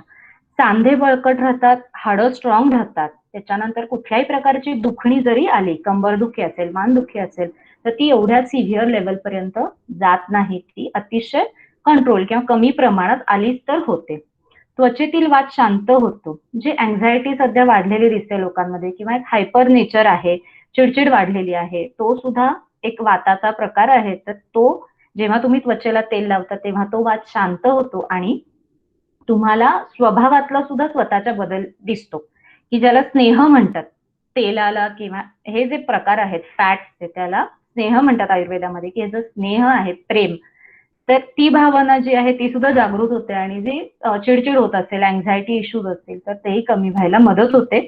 सांधे बळकट राहतात, हाडं स्ट्रॉंग राहतात. त्याच्यानंतर कुठल्याही प्रकारची दुखणी जरी आली, कंबरदुखी असेल, मानदुखी असेल, तर ती एवढ्या सिव्हिअर लेवलपर्यंत जात नाही. ती अतिशय कंट्रोल किंवा कमी प्रमाणात आलीच तर होते. त्वचेतील वात शांत होतो. जी अँझायटी सध्या वाढलेली दिसते लोकांमध्ये किंवा एक हायपर नेचर आहे, चिडचिड वाढलेली आहे, तो सुद्धा एक वाताचा प्रकार आहे. तर तो जेव्हा तुम्ही त्वचेला तेल लावता तेव्हा तो वात शांत होतो आणि तुम्हाला स्वभावातला सुद्धा स्वतःचा बदल दिसतो, की ज्याला स्नेह म्हणतात. तेलाला किंवा हे जे प्रकार आहेत फॅट्सचे त्याला स्नेह म्हणतात आयुर्वेदामध्ये, की हे जो स्नेह आहे, प्रेम, तर ती भावना जी आहे ती सुद्धा जागृत होते आणि जी चिडचिड होत असेल, अँझायटी इश्यूज असतील तर तेही कमी व्हायला मदत होते.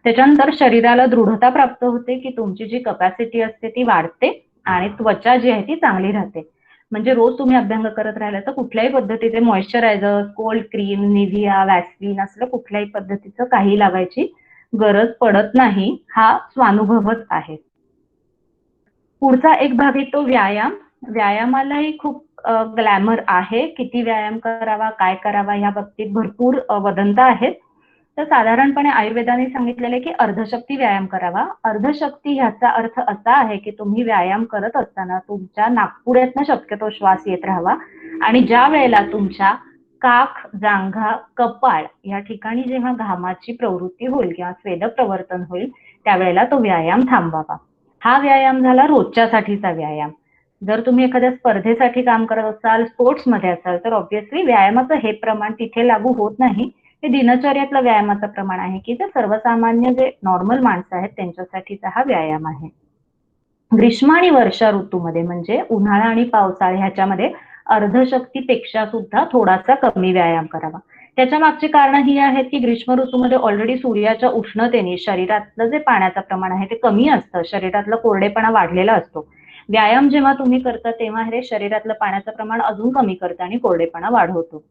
त्याच्यानंतर शरीराला दृढता प्राप्त होते, की तुमची जी कपॅसिटी असते ती वाढते आणि त्वचा जी आहे ती चांगली राहते. म्हणजे रोज तुम्ही अभ्यंग करत राहिला तर कुठल्याही पद्धतीचे moisturiser, cold cream, Nivea, Vaseline असलं कुठल्याही पद्धतीचं काही लावायची गरज पडत नाही. हा स्वानुभवच आहे. पुढचा एक भाग आहे तो व्यायाम. व्यायामालाही खूप ग्लॅमर आहे. किती व्यायाम करावा, काय करावा या बाबतीत भरपूर वदंत आहेत. तर साधारणपणे आयुर्वेदाने सांगितलेले की अर्धशक्ती व्यायाम करावा. अर्धशक्ती ह्याचा अर्थ असा आहे की तुम्ही व्यायाम करत असताना तुमच्या नाकपुड्यातनं शक्यतो श्वास येत राहावा आणि ज्या वेळेला तुमच्या काख, जांघा, कपाळ या ठिकाणी जेव्हा घामाची प्रवृत्ती होईल किंवा स्वेद प्रवर्तन होईल त्यावेळेला तो व्यायाम थांबवावा. हा व्यायाम झाला रोजच्यासाठीचा व्यायाम. जर तुम्ही एखाद्या स्पर्धेसाठी काम करत असाल, स्पोर्ट्समध्ये असाल तर ऑब्व्हियसली व्यायामाचं हे प्रमाण तिथे लागू होत नाही. हे दिनचर्यातलं व्यायामाचं प्रमाण आहे की जे सर्वसामान्य जे नॉर्मल माणसं आहेत त्यांच्यासाठीचा हा व्यायाम आहे. ग्रीष्म आणि वर्षा ऋतूमध्ये म्हणजे उन्हाळा आणि पावसाळा ह्याच्यामध्ये अर्धशक्तीपेक्षा सुद्धा थोडासा कमी व्यायाम करावा. त्याच्या मागची कारण ही आहेत की ग्रीष्म ऋतूमध्ये ऑलरेडी सूर्याच्या उष्णतेने शरीरातलं जे पाण्याचं प्रमाण आहे ते कमी असतं, शरीरातला कोरडेपणा वाढलेला असतो. व्यायाम जेव्हा तुम्ही करता तेव्हा हे शरीरातलं पाण्याचं प्रमाण अजून कमी करतं आणि कोरडेपणा वाढवतो.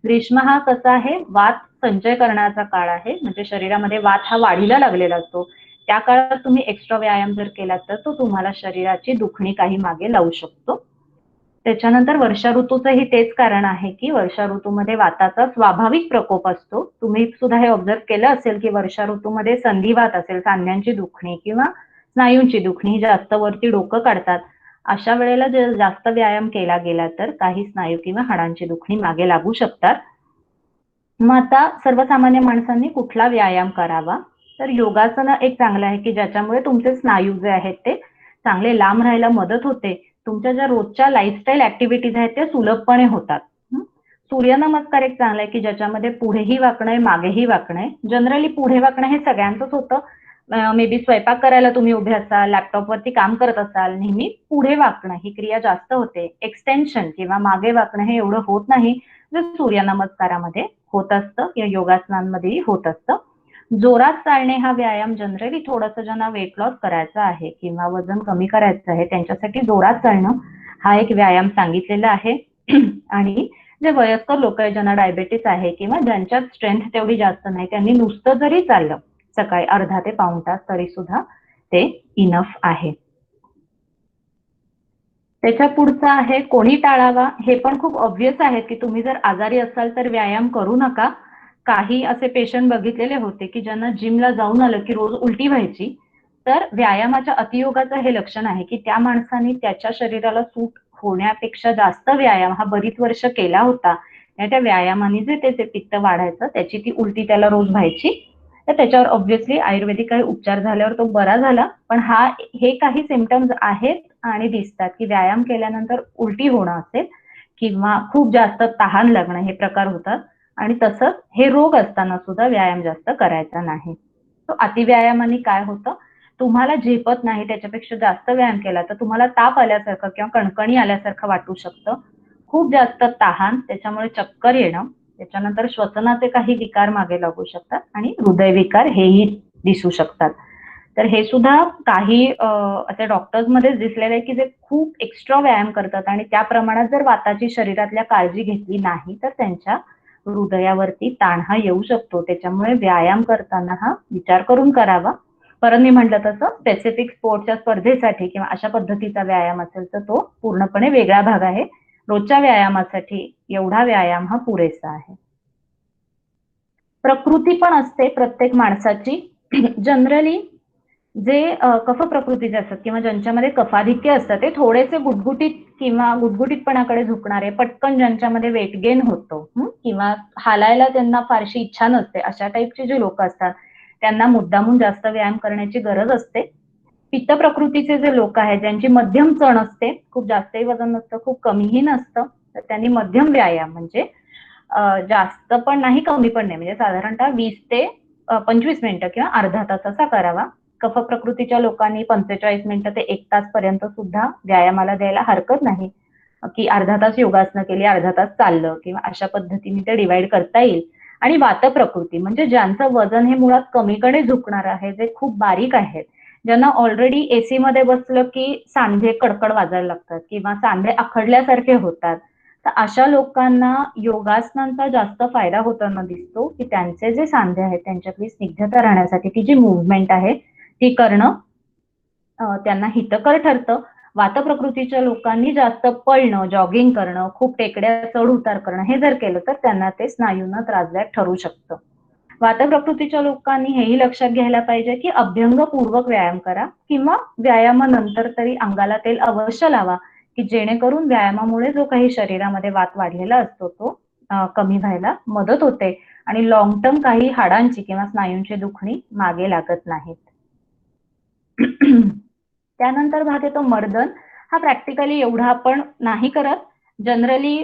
ग्रीष्म हा कसा आहे, वात संचय करण्याचा काळ आहे, म्हणजे शरीरामध्ये वात हा वाढीला लागलेला असतो. त्या काळात तुम्ही एक्स्ट्रा व्यायाम जर केला तर तो तुम्हाला शरीराची दुखणी काही मागे लावू शकतो. त्याच्यानंतर वर्षा ऋतूचंही तेच कारण आहे की वर्षा ऋतूमध्ये वाताचा स्वाभाविक प्रकोप असतो. तुम्ही सुद्धा हे ऑब्झर्व केलं असेल की वर्षा ऋतूमध्ये संधिवात असेल, सांध्यांची दुखणी किंवा स्नायूंची दुखणी, जास्त वरती डोकं काढतात, अशा वेळेला जर जास्त व्यायाम केला गेला तर काही स्नायू किंवा हाडांची दुखणी मागे लागू शकतात. मग आता सर्वसामान्य माणसांनी कुठला व्यायाम करावा, तर योगासनं एक चांगलं आहे की ज्याच्यामुळे तुमचे स्नायू जे आहेत ते चांगले लांब राहायला मदत होते. तुमच्या ज्या रोजच्या लाईफस्टाईल ऍक्टिव्हिटीज आहेत त्या सुलभपणे होतात. सूर्यनमस्कार एक चांगला आहे की ज्याच्यामध्ये पुढेही वाकणं आहे, मागेही वाकणं आहे. जनरली पुढे वाकणं हे सगळ्यांचंच होतं. मे बी स्वयंपाक करायला तुम्ही उभे असाल, लॅपटॉपवरती काम करत असाल, नेहमी पुढे वाकणं ही क्रिया जास्त होते. एक्सटेन्शन किंवा मागे वाकणं हे एवढं होत नाही, जे सूर्यनमस्कारामध्ये होत असतं या योगासनांमध्येही होत असतं. जोरात चालणे हा व्यायाम जनरली थोडंसं ज्यांना वेट लॉस करायचा आहे किंवा वजन कमी करायचं आहे त्यांच्यासाठी जोरात चालणं हा एक व्यायाम सांगितलेला आहे. आणि जे वयस्कर लोक आहेत ज्यांना डायबेटीस आहे किंवा ज्यांच्यात स्ट्रेंथ तेवढी जास्त नाही त्यांनी नुसतं जरी चाललं सकाळी अर्धा ते पाऊण तास तरी सुद्धा ते इनफ आहे. त्याच्या पुढचं आहे कोणी टाळावा. हे पण खूप ऑब्व्हियस आहे की तुम्ही जर आजारी असाल तर व्यायाम करू नका. काही असे पेशंट बघितलेले होते की ज्यांना जिमला जाऊन आलं की रोज उलटी व्हायची. तर व्यायामाच्या अतियोगाचं हे लक्षण आहे की त्या माणसाने त्याच्या शरीराला सूट होण्यापेक्षा जास्त व्यायाम हा बरीच वर्ष केला होता. आणि त्या व्यायामाने जे त्याचे पित्त वाढायचं त्याची ती उलटी त्याला रोज व्हायची. तर त्याच्यावर ऑब्व्हियसली आयुर्वेदिक काही उपचार झाल्यावर तो बरा झाला. पण हे काही सिम्पटम्स आहेत आणि दिसतात की व्यायाम केल्यानंतर उलटी होणं असेल किंवा खूप जास्त तहान लागणं हे प्रकार होतात. आणि तसंच हे रोग असताना सुद्धा व्यायाम जास्त करायचा नाही. तो अतिव्यायामाने काय होतं, तुम्हाला झेपत नाही त्याच्यापेक्षा जास्त व्यायाम केला तर तुम्हाला ताप आल्यासारखं किंवा कणकणी आल्यासारखं वाटू शकतं. खूप जास्त तहान, त्याच्यामुळे चक्कर येणं, त्याच्यानंतर श्वसनाचे काही विकार मागे लागू शकतात आणि हृदयविकार हेही दिसू शकतात. तर हे सुद्धा काही असे डॉक्टर्स मध्येच दिसलेले आहे की जे खूप एक्स्ट्रा व्यायाम करतात आणि त्या प्रमाणात जर वाताची शरीरातल्या काळजी घेतली नाही तर त्यांच्या हृदयावरती ताण हा येऊ शकतो. त्याच्यामुळे व्यायाम करताना हा विचार करून करावा. परत मी म्हटलं तसं स्पेसिफिक स्पोर्टच्या स्पर्धेसाठी किंवा अशा पद्धतीचा व्यायाम असेल तर तो पूर्णपणे वेगळा भाग आहे. रोजच्या व्यायामासाठी एवढा व्यायाम हा पुरेसा आहे. प्रकृती पण असते प्रत्येक माणसाची. जनरली जे कफ प्रकृतीचे असतात किंवा ज्यांच्यामध्ये कफाधिक्य असतं ते थोडेसे गुटगुटीत किंवा गुटगुटीतपणाकडे झुकणारे, पटकन ज्यांच्यामध्ये वेट गेन होतो किंवा हालायला त्यांना फारशी इच्छा नसते, अशा टाईपचे जे लोक असतात त्यांना मुद्दामून जास्त व्यायाम करण्याची गरज असते. पित्त प्रकृतीचे जे लोक आहेत ज्यांची मध्यम चण असते, खूप जास्तही वजन नसतं खूप कमीही नसतं, तर त्यांनी मध्यम व्यायाम म्हणजे जास्त पण नाही कमी पण नाही, म्हणजे साधारणतः 20 ते 25 मिनिटं किंवा अर्धा तासाचा करावा. कफ प्रकृतीच्या लोकांनी 45 मिनिटं ते 1 तास पर्यंत सुद्धा व्यायामाला द्यायला हरकत नाही. की अर्धा तास योगासनं केली, अर्धा तास चाललं किंवा अशा पद्धतीने ते डिवाइड करता येईल. आणि वात प्रकृती म्हणजे ज्यांचं वजन हे मुळात कमीकडे झुकणार आहे, जे खूप बारीक आहेत, ज्यांना ऑलरेडी एसी मध्ये बसलं की सांधे कडकड वाजायला लागतात किंवा सांधे आखडल्यासारखे होतात, तर अशा लोकांना योगासनांचा जास्त फायदा होताना दिसतो की त्यांचे जे सांधे आहेत त्यांच्यातली स्निग्धता राहण्यासाठी ती जी मुवमेंट आहे ती करणं त्यांना हितकर ठरतं. वात प्रकृतीच्या लोकांनी जास्त पळणं, जॉगिंग करणं, खूप टेकड्या चढ उतार करणं हे जर केलं तर त्यांना ते स्नायूंना त्रासदायक ठरू शकतं. वात प्रकृतीच्या लोकांनी हेही लक्षात घ्यायला पाहिजे की अभ्यंगपूर्वक व्यायाम करा किंवा व्यायामानंतर तरी अंगाला तेल अवश्य लावा, की जेणेकरून व्यायामामुळे जो काही शरीरामध्ये वात वाढलेला असतो तो कमी व्हायला मदत होते आणि लॉंग टर्म काही हाडांची किंवा स्नायूंची दुखणी मागे लागत नाहीत. त्यानंतर भाग येतो मर्दन. हा प्रॅक्टिकली एवढा आपण नाही करत. जनरली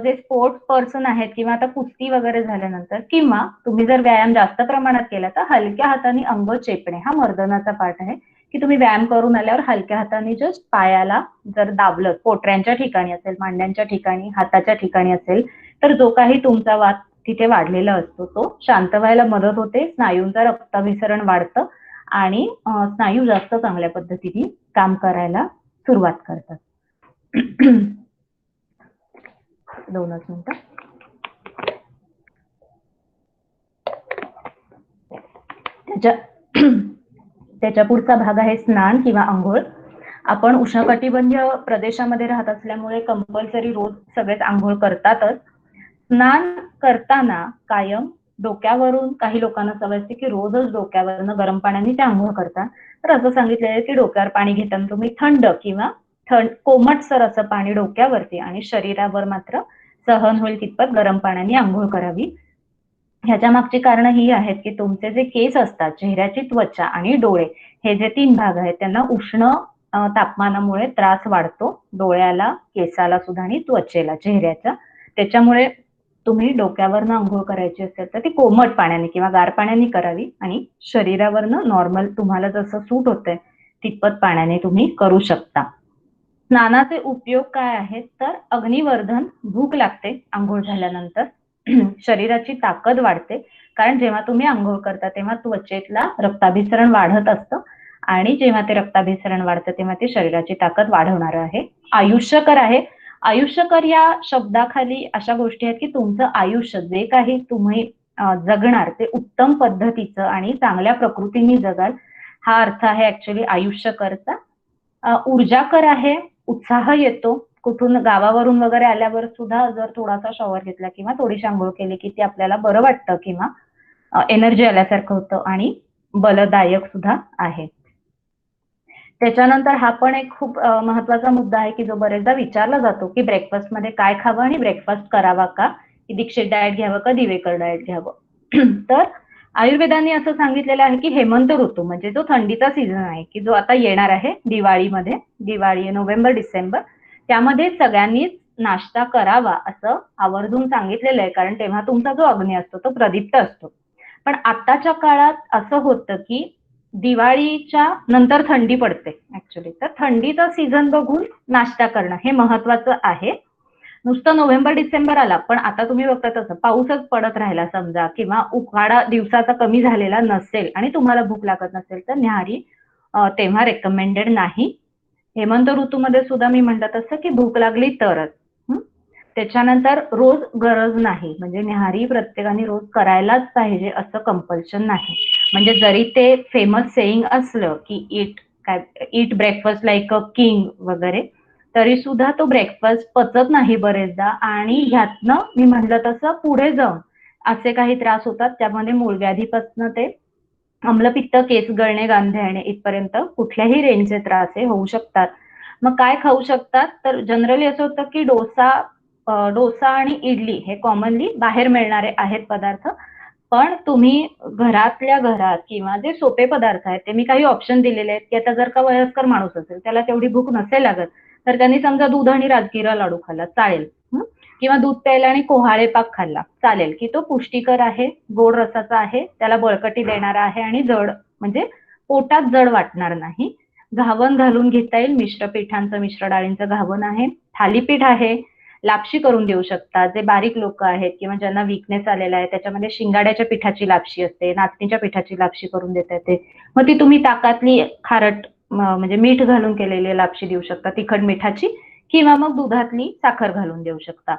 जे स्पोर्ट्स पर्सन आहेत किंवा आता कुस्ती वगैरे झाल्यानंतर किंवा तुम्ही जर व्यायाम जास्त प्रमाणात केला तर हलक्या हाताने अंग चेपणे हा मर्दनाचा पार्ट आहे, की तुम्ही व्यायाम करून आल्यावर हलक्या हाताने जस्ट पायाला जर दाबलं, पोटऱ्यांच्या ठिकाणी असेल, मांड्यांच्या ठिकाणी, हाताच्या ठिकाणी असेल, तर जो काही तुमचा वात तिथे वाढलेला असतो तो शांत व्हायला मदत होते, स्नायूंचं रक्ताभिसरण वाढतं आणि स्नायू जास्त चांगल्या पद्धतीने काम करायला सुरुवात करतात. 2च मिनिटं. त्याच्या पुढचा भाग आहे स्नान किंवा आंघोळ. आपण उष्णकटिबंधीय प्रदेशामध्ये राहत असल्यामुळे कंपल्सरी रोज सगळेच आंघोळ करतातच. स्नान करताना कायम डोक्यावरून काही लोकांना सवय असते की रोजच डोक्यावरनं गरम पाण्याने ते आंघोळ करतात. तर असं सांगितलेलं आहे की डोक्यावर पाणी घेताना तुम्ही थंड किंवा कोमटसर असं पाणी डोक्यावरती आणि शरीरावर मात्र सहन होईल तितपत गरम पाण्याने आंघोळ करावी. ह्याच्या मागची कारण ही आहेत की तुमचे जे केस असतात, चेहऱ्याची त्वचा आणि डोळे हे जे 3 भाग आहेत त्यांना उष्ण तापमानामुळे त्रास वाढतो, डोळ्याला, केसाला सुद्धा आणि त्वचेला, चेहऱ्याच्या. त्याच्यामुळे तुम्ही डोक्यावरनं अंघोळ करायची असेल तर ती कोमट पाण्याने किंवा गार पाण्याने करावी आणि शरीरावरनं नॉर्मल तुम्हाला जसं सूट होतंय तितपत पाण्याने तुम्ही करू शकता. स्नानाचे उपयोग काय आहेत तर अग्निवर्धन, भूक लागते आंघोळ झाल्यानंतर, शरीराची ताकद वाढते, कारण जेव्हा तुम्ही आंघोळ करता तेव्हा त्वचेतला रक्ताभिसरण वाढत असतं आणि जेव्हा ते रक्ताभिसरण वाढतं तेव्हा ते शरीराची ताकद वाढवणार आहे. आयुष्यकर आहे. आयुष्यकर या शब्दाखाली अशा गोष्टी आहेत की तुमचं आयुष्य जे काही तुम्ही जगणार ते उत्तम पद्धतीचं आणि चांगल्या प्रकृतीने जगाल, हा अर्थ आहे ऍक्च्युली आयुष्यकरचा. ऊर्जाकर आहे, उत्साह येतो. कुठून गावावरून वगैरे आल्यावर सुद्धा जर थोडासा शॉवर घेतला किंवा थोडीशी आंघोळ केली की ते आपल्याला बरं वाटतं किंवा एनर्जी आल्यासारखं होतं आणि बलदायक सुद्धा आहे. त्याच्यानंतर हा पण एक खूप महत्वाचा मुद्दा आहे की जो बरेचदा विचारला जातो की ब्रेकफास्ट मध्ये काय खावं आणि ब्रेकफास्ट करावा का, की दीक्षित डाएट घ्यावं का दिवेकर डाएट घ्यावं. तर आयुर्वेदाने असं सांगितलेलं आहे की हेमंत ऋतू म्हणजे जो थंडीचा सीझन आहे की जो आता येणार आहे दिवाळीमध्ये, दिवाळी नोव्हेंबर डिसेंबर, त्यामध्ये सगळ्यांनीच नाश्ता करावा असं आवर्जून सांगितलेलं आहे, कारण तेव्हा तुमचा जो अग्नी असतो तो प्रदीप्त असतो. पण आताच्या काळात असं होतं की दिवाळीच्या नंतर थंडी पडते ऍक्च्युली, तर थंडीचा सीझन बघून नाश्ता करणं हे महत्वाचं आहे. नुसतं नोव्हेंबर डिसेंबर आला पण आता तुम्ही बघता तसं पाऊसच पडत राहिला समजा किंवा उकाडा दिवसाचा कमी झालेला नसेल आणि तुम्हाला भूक लागत नसेल तर न्याहारी तेव्हा रेकमेंडेड नाही. हेमंत ऋतूमध्ये सुद्धा मी म्हटलं तसं की भूक लागली तरच. त्याच्यानंतर रोज गरज नाही, म्हणजे न्याहारी प्रत्येकाने रोज करायलाच पाहिजे असं कंपल्शन नाही. म्हणजे जरी ते फेमस सेईंग असलं की eat breakfast like a king वगैरे, तरी सुद्धा तो ब्रेकफास्ट पचत नाही बरेचदा आणि ह्यातनं मी म्हटलं तसं पुढे जाऊन असे काही त्रास होतात, त्यामध्ये मूळव्याधीपासून ते अम्लपित्त, केस गळणे, गांधे येणे इथपर्यंत कुठल्याही रेंजचे त्रास हे होऊ शकतात. मग काय खाऊ शकतात तर जनरली असं होतं की डोसा आणि इडली हे कॉमनली बाहेर मिळणारे आहेत पदार्थ, पण तुम्ही घरातल्या घरात किंवा जे सोपे पदार्थ आहेत ते मी काही ऑप्शन दिलेले आहेत की आता जर का वयस्कर माणूस असेल त्याला तेवढी भूक नसेल लागत तर त्यांनी समजा दूध आणि राजगिरा लाडू खाल्ला चालेल, किंवा दूध प्यायला आणि कोहाळे पाक खाल्ला चालेल, की तो पुष्टीकर आहे, गोड रसाचा आहे, त्याला बळकटी देणारा आहे आणि जड म्हणजे पोटात जड वाटणार नाही. घावन घालून घेता येईल, मिश्र पिठांचं, मिश्र डाळींचं घावन आहे, थालीपीठ आहे, लापशी करून देऊ शकतात. जे बारीक लोक आहेत किंवा ज्यांना वीकनेस आलेला आहे त्याच्यामध्ये शिंगाड्याच्या पिठाची लापशी असते, नाचणीच्या पिठाची लापशी करून देता येते. मग ती तुम्ही ताकातली खारट म्हणजे मीठ घालून केलेली लापशी देऊ शकता, तिखट मिठाची, किंवा मग दुधातली साखर घालून देऊ शकता.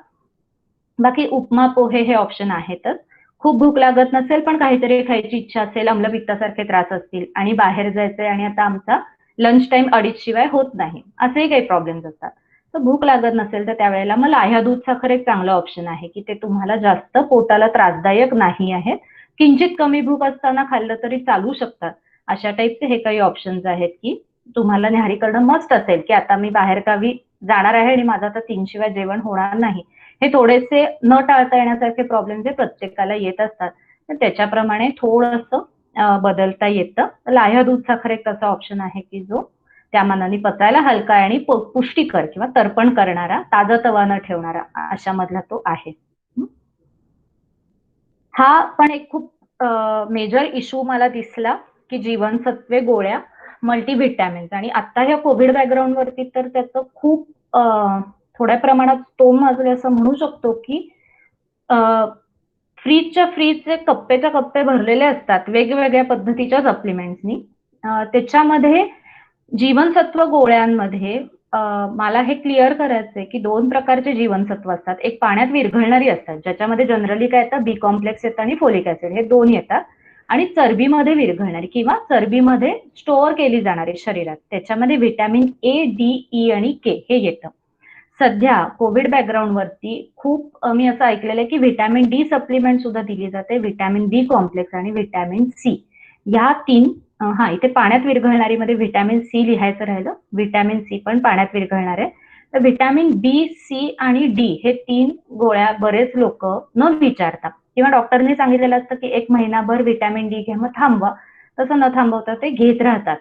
बाकी उपमा, पोहे हे ऑप्शन आहेतच. खूप भूक लागत नसेल पण काहीतरी खायची इच्छा असेल, अम्लपित्तासारखे त्रास असतील आणि बाहेर जायचंय आणि आता आमचा लंच टाइम 2:30 शिवाय होत नाही, असेही काही प्रॉब्लेम्स असतात. तर भूक लागत नसेल तर त्यावेळेला मग लाह्या दूध साखर एक चांगलं ऑप्शन आहे, की ते तुम्हाला जास्त पोटाला त्रासदायक नाही आहे. किंचित कमी भूक असताना खाल्लं तरी चालू शकतात. अशा टाईपचे हे काही ऑप्शन्स आहेत, की तुम्हाला न्याहारी करणं मस्ट असेल, की आता मी बाहेरगावी जाणार आहे आणि माझं आता 3 शिवाय जेवण होणार नाही. हे थोडेसे न टाळता येण्यासारखे प्रॉब्लेम जे प्रत्येकाला येत असतात. तर त्याच्याप्रमाणे थोडंसं बदलता येतं. लाह्या दूध साखर एक असा ऑप्शन आहे, की जो त्या मानाने पचायला हलका आहे आणि पुष्टीकर किंवा तर्पण करणारा, ताजंतवा न ठेवणारा अशामधला तो आहे. हा पण एक खूप मेजर इश्यू मला दिसला, की जीवनसत्वे, गोळ्या, मल्टीव्हिटॅमिन्स आणि आता ह्या कोविड बॅकग्राऊंडवरती तर त्याचं खूप थोड्या प्रमाणात तोल माजले असं म्हणू शकतो, की फ्रीजच्या फ्रीजचे कप्पेच्या कप्पे भरलेले असतात वेगवेगळ्या पद्धतीच्या सप्लिमेंट्सनी. त्याच्यामध्ये जीवनसत्व गोळ्यांमध्ये मला हे क्लिअर करायचंय, की 2 प्रकारचे जीवनसत्व असतात. एक पाण्यात विरघळणारी असतात, ज्याच्यामध्ये जनरली काय येतं बी कॉम्प्लेक्स येतं आणि फोलिक ॲसिड हे 2 येतात आणि चरबीमध्ये विरघळणारी किंवा चरबीमध्ये स्टोअर केली जाणारी शरीरात. त्याच्यामध्ये व्हिटॅमिन ए, डी, ई आणि के हे येतं. सध्या कोविड बॅकग्राऊंडवरती खूप मी असं ऐकलेलं आहे, की व्हिटॅमिन डी सप्लिमेंट सुद्धा दिली जाते. व्हिटॅमिन बी कॉम्प्लेक्स आणि व्हिटॅमिन सी ह्या 3 इथे पाण्यात विरघळणारीमध्ये व्हिटॅमिन सी लिहायचं राहिलं. व्हिटॅमिन सी पण पाण्यात विरघळणार आहे. तर व्हिटॅमिन बी, सी आणि डी हे 3 गोळ्या बरेच लोकं न विचारता किंवा डॉक्टरने सांगितलेलं असतं, की 1 महिनाभर व्हिटॅमिन डी घ्या, मग थांबवा. तसं न थांबवता ते घेत राहतात.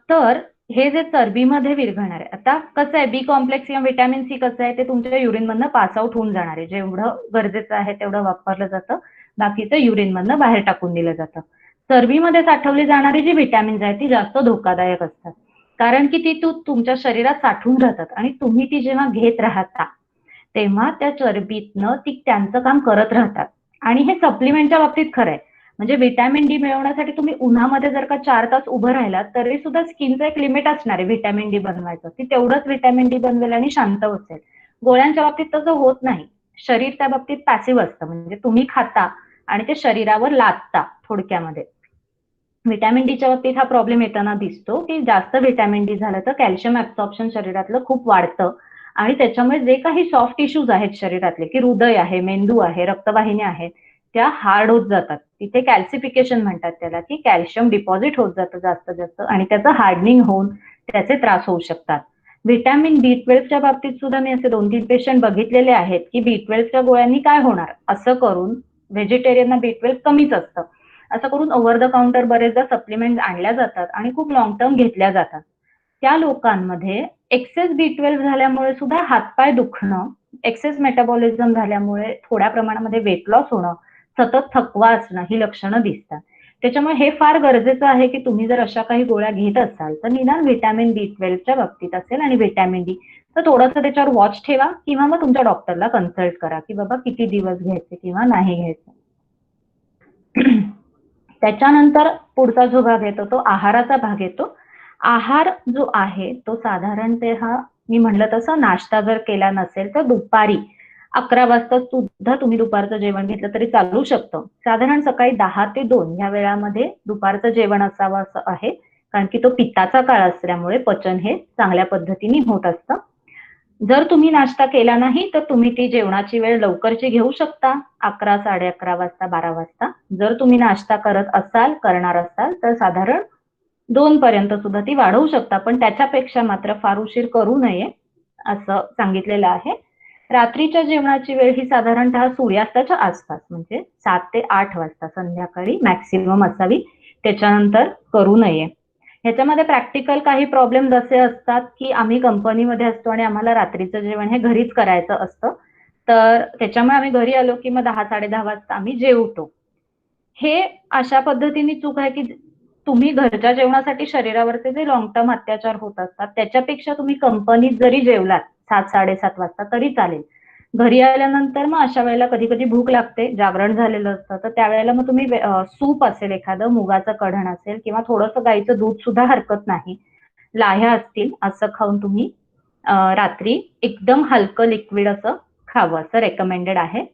तर हे जे चरबीमध्ये विरघळणार आहे, आता कसं आहे बी कॉम्प्लेक्स किंवा व्हिटॅमिन सी कसं आहे ते तुमच्या युरिनमधनं पास आउट होऊन जाणार आहे. जेवढं गरजेचं आहे तेवढं वापरलं जातं. बाकीचं युरिनमधनं बाहेर टाकून दिलं जातं. चरबीमध्ये साठवली जाणारी जी व्हिटॅमिन्स आहेत ती जास्त धोकादायक असतात. कारण की ती तुमच्या शरीरात साठवून राहतात आणि तुम्ही ती जेव्हा घेत राहता, तेव्हा त्या चरबीतनं ती त्यांचं काम करत राहतात. आणि हे सप्लिमेंटच्या बाबतीत खरं आहे. म्हणजे व्हिटॅमिन डी मिळवण्यासाठी तुम्ही उन्हामध्ये जर का 4 तास उभं राहिलात, तरी सुद्धा स्किनचं एक लिमिट असणार आहे व्हिटॅमिन डी बनवायचं. ती तेवढंच व्हिटॅमिन डी बनवेल आणि शांत बसेल. गोळ्यांच्या बाबतीत तसं होत नाही. शरीर त्या बाबतीत पॅसिव्ह असतं. म्हणजे तुम्ही खाता आणि ते शरीरावर लादता थोडक्यामध्ये. व्हिटॅमिन डीच्या बाबतीत हा प्रॉब्लेम येताना दिसतो, की जास्त व्हिटॅमिन डी झालं तर कॅल्शियम ॲब्सॉर्प्शन शरीरातलं खूप वाढतं आणि त्याच्यामुळे जे काही सॉफ्ट टिश्यूज आहेत शरीरातले, की हृदय आहे, मेंदू आहे, रक्तवाहिन्या आहेत, त्या हार्ड होत जातात. तिथे कॅल्सिफिकेशन म्हणतात त्याला, की कॅल्शियम डिपॉझिट होत जातं जास्तीत जास्त आणि त्याचं हार्डनिंग होऊन त्याचे त्रास होऊ शकतात. व्हिटॅमिन B12च्या बाबतीत सुद्धा मी असे 2-3 पेशंट बघितलेले आहेत, की B12च्या गोळ्यांनी काय होणार? असं करून व्हेजिटेरियनना B12 कमीच असतं. असं करून ओव्हर द काउंटर बरेचदा सप्लिमेंट आणल्या जातात आणि खूप लाँग टर्म घेतल्या जातात. त्या लोकांमध्ये एक्सेस B12 झाल्यामुळे सुद्धा हातपाय दुखणं, एक्सेस मेटाबॉलिझम झाल्यामुळे थोड्या प्रमाणामध्ये वेट लॉस होणं, सतत थकवा असणं ही लक्षणं दिसतात. त्याच्यामुळे हे फार गरजेचं आहे, की तुम्ही जर अशा काही गोळ्या घेत असाल, तर निदान व्हिटॅमिन B12च्या बाबतीत असेल आणि व्हिटॅमिन डी तर थोडंसं त्याच्यावर वॉच ठेवा किंवा मग तुमच्या डॉक्टरला कन्सल्ट करा, की बाबा किती दिवस घ्यायचे किंवा नाही घ्यायचे. त्याच्यानंतर पुढचा जो भाग येतो तो आहाराचा भाग येतो. आहार जो आहे तो साधारणतः मी म्हटलं तसं नाश्ता जर केला नसेल तर दुपारी 11 वाजता सुद्धा तुम्ही दुपारचं जेवण घेतलं तरी चालू शकतं. साधारण सकाळी 10 ते 2 या वेळामध्ये दुपारचं जेवण असावं असं आहे. कारण की तो पित्ताचा काळ असल्यामुळे पचन हे चांगल्या पद्धतीने होत असतं. जर तुम्ही नाश्ता केला नाही तर तुम्ही ती जेवणाची वेळ लवकरची घेऊ शकता 11, 11:30 वाजता, 12 वाजता. जर तुम्ही नाश्ता करणार असाल तर साधारण 2 पर्यंत सुद्धा ती वाढवू शकता. पण त्याच्यापेक्षा मात्र फार उशीर करू नये असं सांगितलेलं आहे. रात्रीच्या जेवणाची वेळ ही साधारणतः सूर्यास्ताच्या आसपास म्हणजे 7 ते 8 वाजता संध्याकाळी मॅक्सिमम असावी. त्याच्यानंतर करू नये. ह्याच्यामध्ये प्रॅक्टिकल काही प्रॉब्लेम्स असे असतात, की आम्ही कंपनीमध्ये असतो आणि आम्हाला रात्रीचं जेवण हे घरीच करायचं असतं. तर त्याच्यामुळे आम्ही घरी आलो, की मग 10, 10:30 वाजता आम्ही जेवतो. हे अशा पद्धतीने चूक आहे, की तुम्ही घरच्या जेवणासाठी शरीरावरचे जे लाँग टर्म अत्याचार होत असतात, त्याच्यापेक्षा तुम्ही कंपनीत जरी जेवलात 7, 7:30 वाजता तरी चालेल. घरी आल्यानंतर मग अशा वेळेला कधी-कधी भूक लागते, जागरण झालेलं असतं, तर त्यावेळेला मग तुम्ही सूप असेल एखादं, मुगाचं कढण असेल किंवा थोडंसं गाईचं दूध सुद्धा हरकत नाही. लाह्या असतील असं खाऊन तुम्ही रात्री एकदम हलकं लिक्विड असं खावं असं रेकमेंडेड आहे.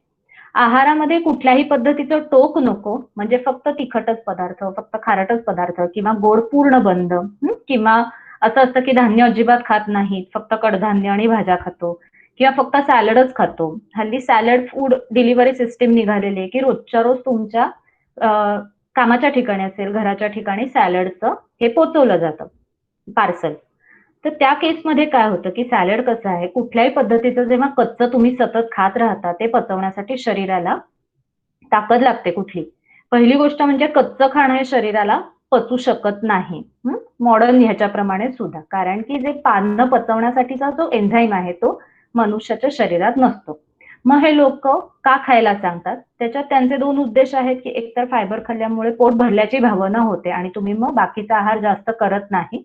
आहारामध्ये कुठल्याही पद्धतीचं टोक नको, म्हणजे फक्त तिखटच पदार्थ, फक्त खारटच पदार्थ किंवा गोड पूर्ण बंद, किंवा असं असतं की धान्य अजिबात खात नाहीत, फक्त कडधान्य आणि भाज्या खातो किंवा फक्त सॅलडच खातो. हल्ली सॅलड फूड डिलिव्हरी सिस्टीम निघालेली आहे की रोजच्या रोज तुमच्या कामाच्या ठिकाणी असेल, घराच्या ठिकाणी सॅलडचं हे पोहोचवलं जातं पार्सल. तर त्या केसमध्ये काय होतं की सॅलड कसं आहे, कुठल्याही पद्धतीचं जेव्हा कच्चं तुम्ही सतत खात राहता ते पचवण्यासाठी शरीराला ताकद लागते कुठली. पहिली गोष्ट म्हणजे कच्चं खाणं हे शरीराला पचू शकत नाही. मॉडर्न ह्याच्याप्रमाणे सुद्धा. कारण की जे पानं पचवण्यासाठीचा जो एन्झाईम आहे तो मनुष्याच्या शरीरात नसतो. मग हे लोक का खायला सांगतात? त्याच्यात त्यांचे 2 उद्देश आहेत की एकतर फायबर खाल्ल्यामुळे पोट भरल्याची भावना होते आणि तुम्ही मग बाकीचा आहार जास्त करत नाही.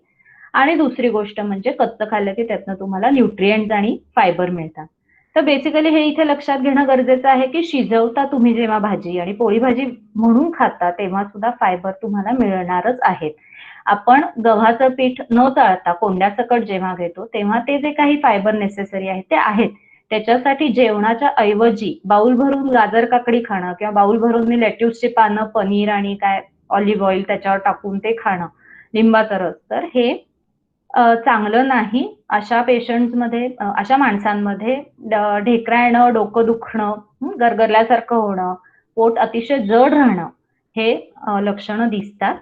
आणि दुसरी गोष्ट म्हणजे कच्चं खाल्लं की त्यातनं तुम्हाला न्यूट्रिएंट्स आणि फायबर मिळतात. तर बेसिकली हे इथे लक्षात घेणं गरजेचं आहे की शिजवता तुम्ही जेव्हा भाजी आणि पोळी भाजी म्हणून खाता तेव्हा सुद्धा फायबर तुम्हाला मिळणारच आहेत. आपण गव्हाचं पीठ न चाळता कोंड्यासकट जेव्हा घेतो तेव्हा ते जे काही फायबर नेसेसरी आहे ते आहेत. त्याच्यासाठी जेवणाच्या ऐवजी बाउल भरून गाजर काकडी खाणं किंवा बाउल भरून मी लेट्युसची पानं, पनीर आणि काय ऑलिव्ह ऑइल त्याच्यावर टाकून ते खाणं, लिंबाचा रस, तर हे चांगलं नाही. अशा पेशंट्समध्ये, अशा माणसांमध्ये ढेकरा येणं, डोकं दुखणं, गरगरल्यासारखं होणं, पोट अतिशय जड राहणं हे लक्षणं दिसतात.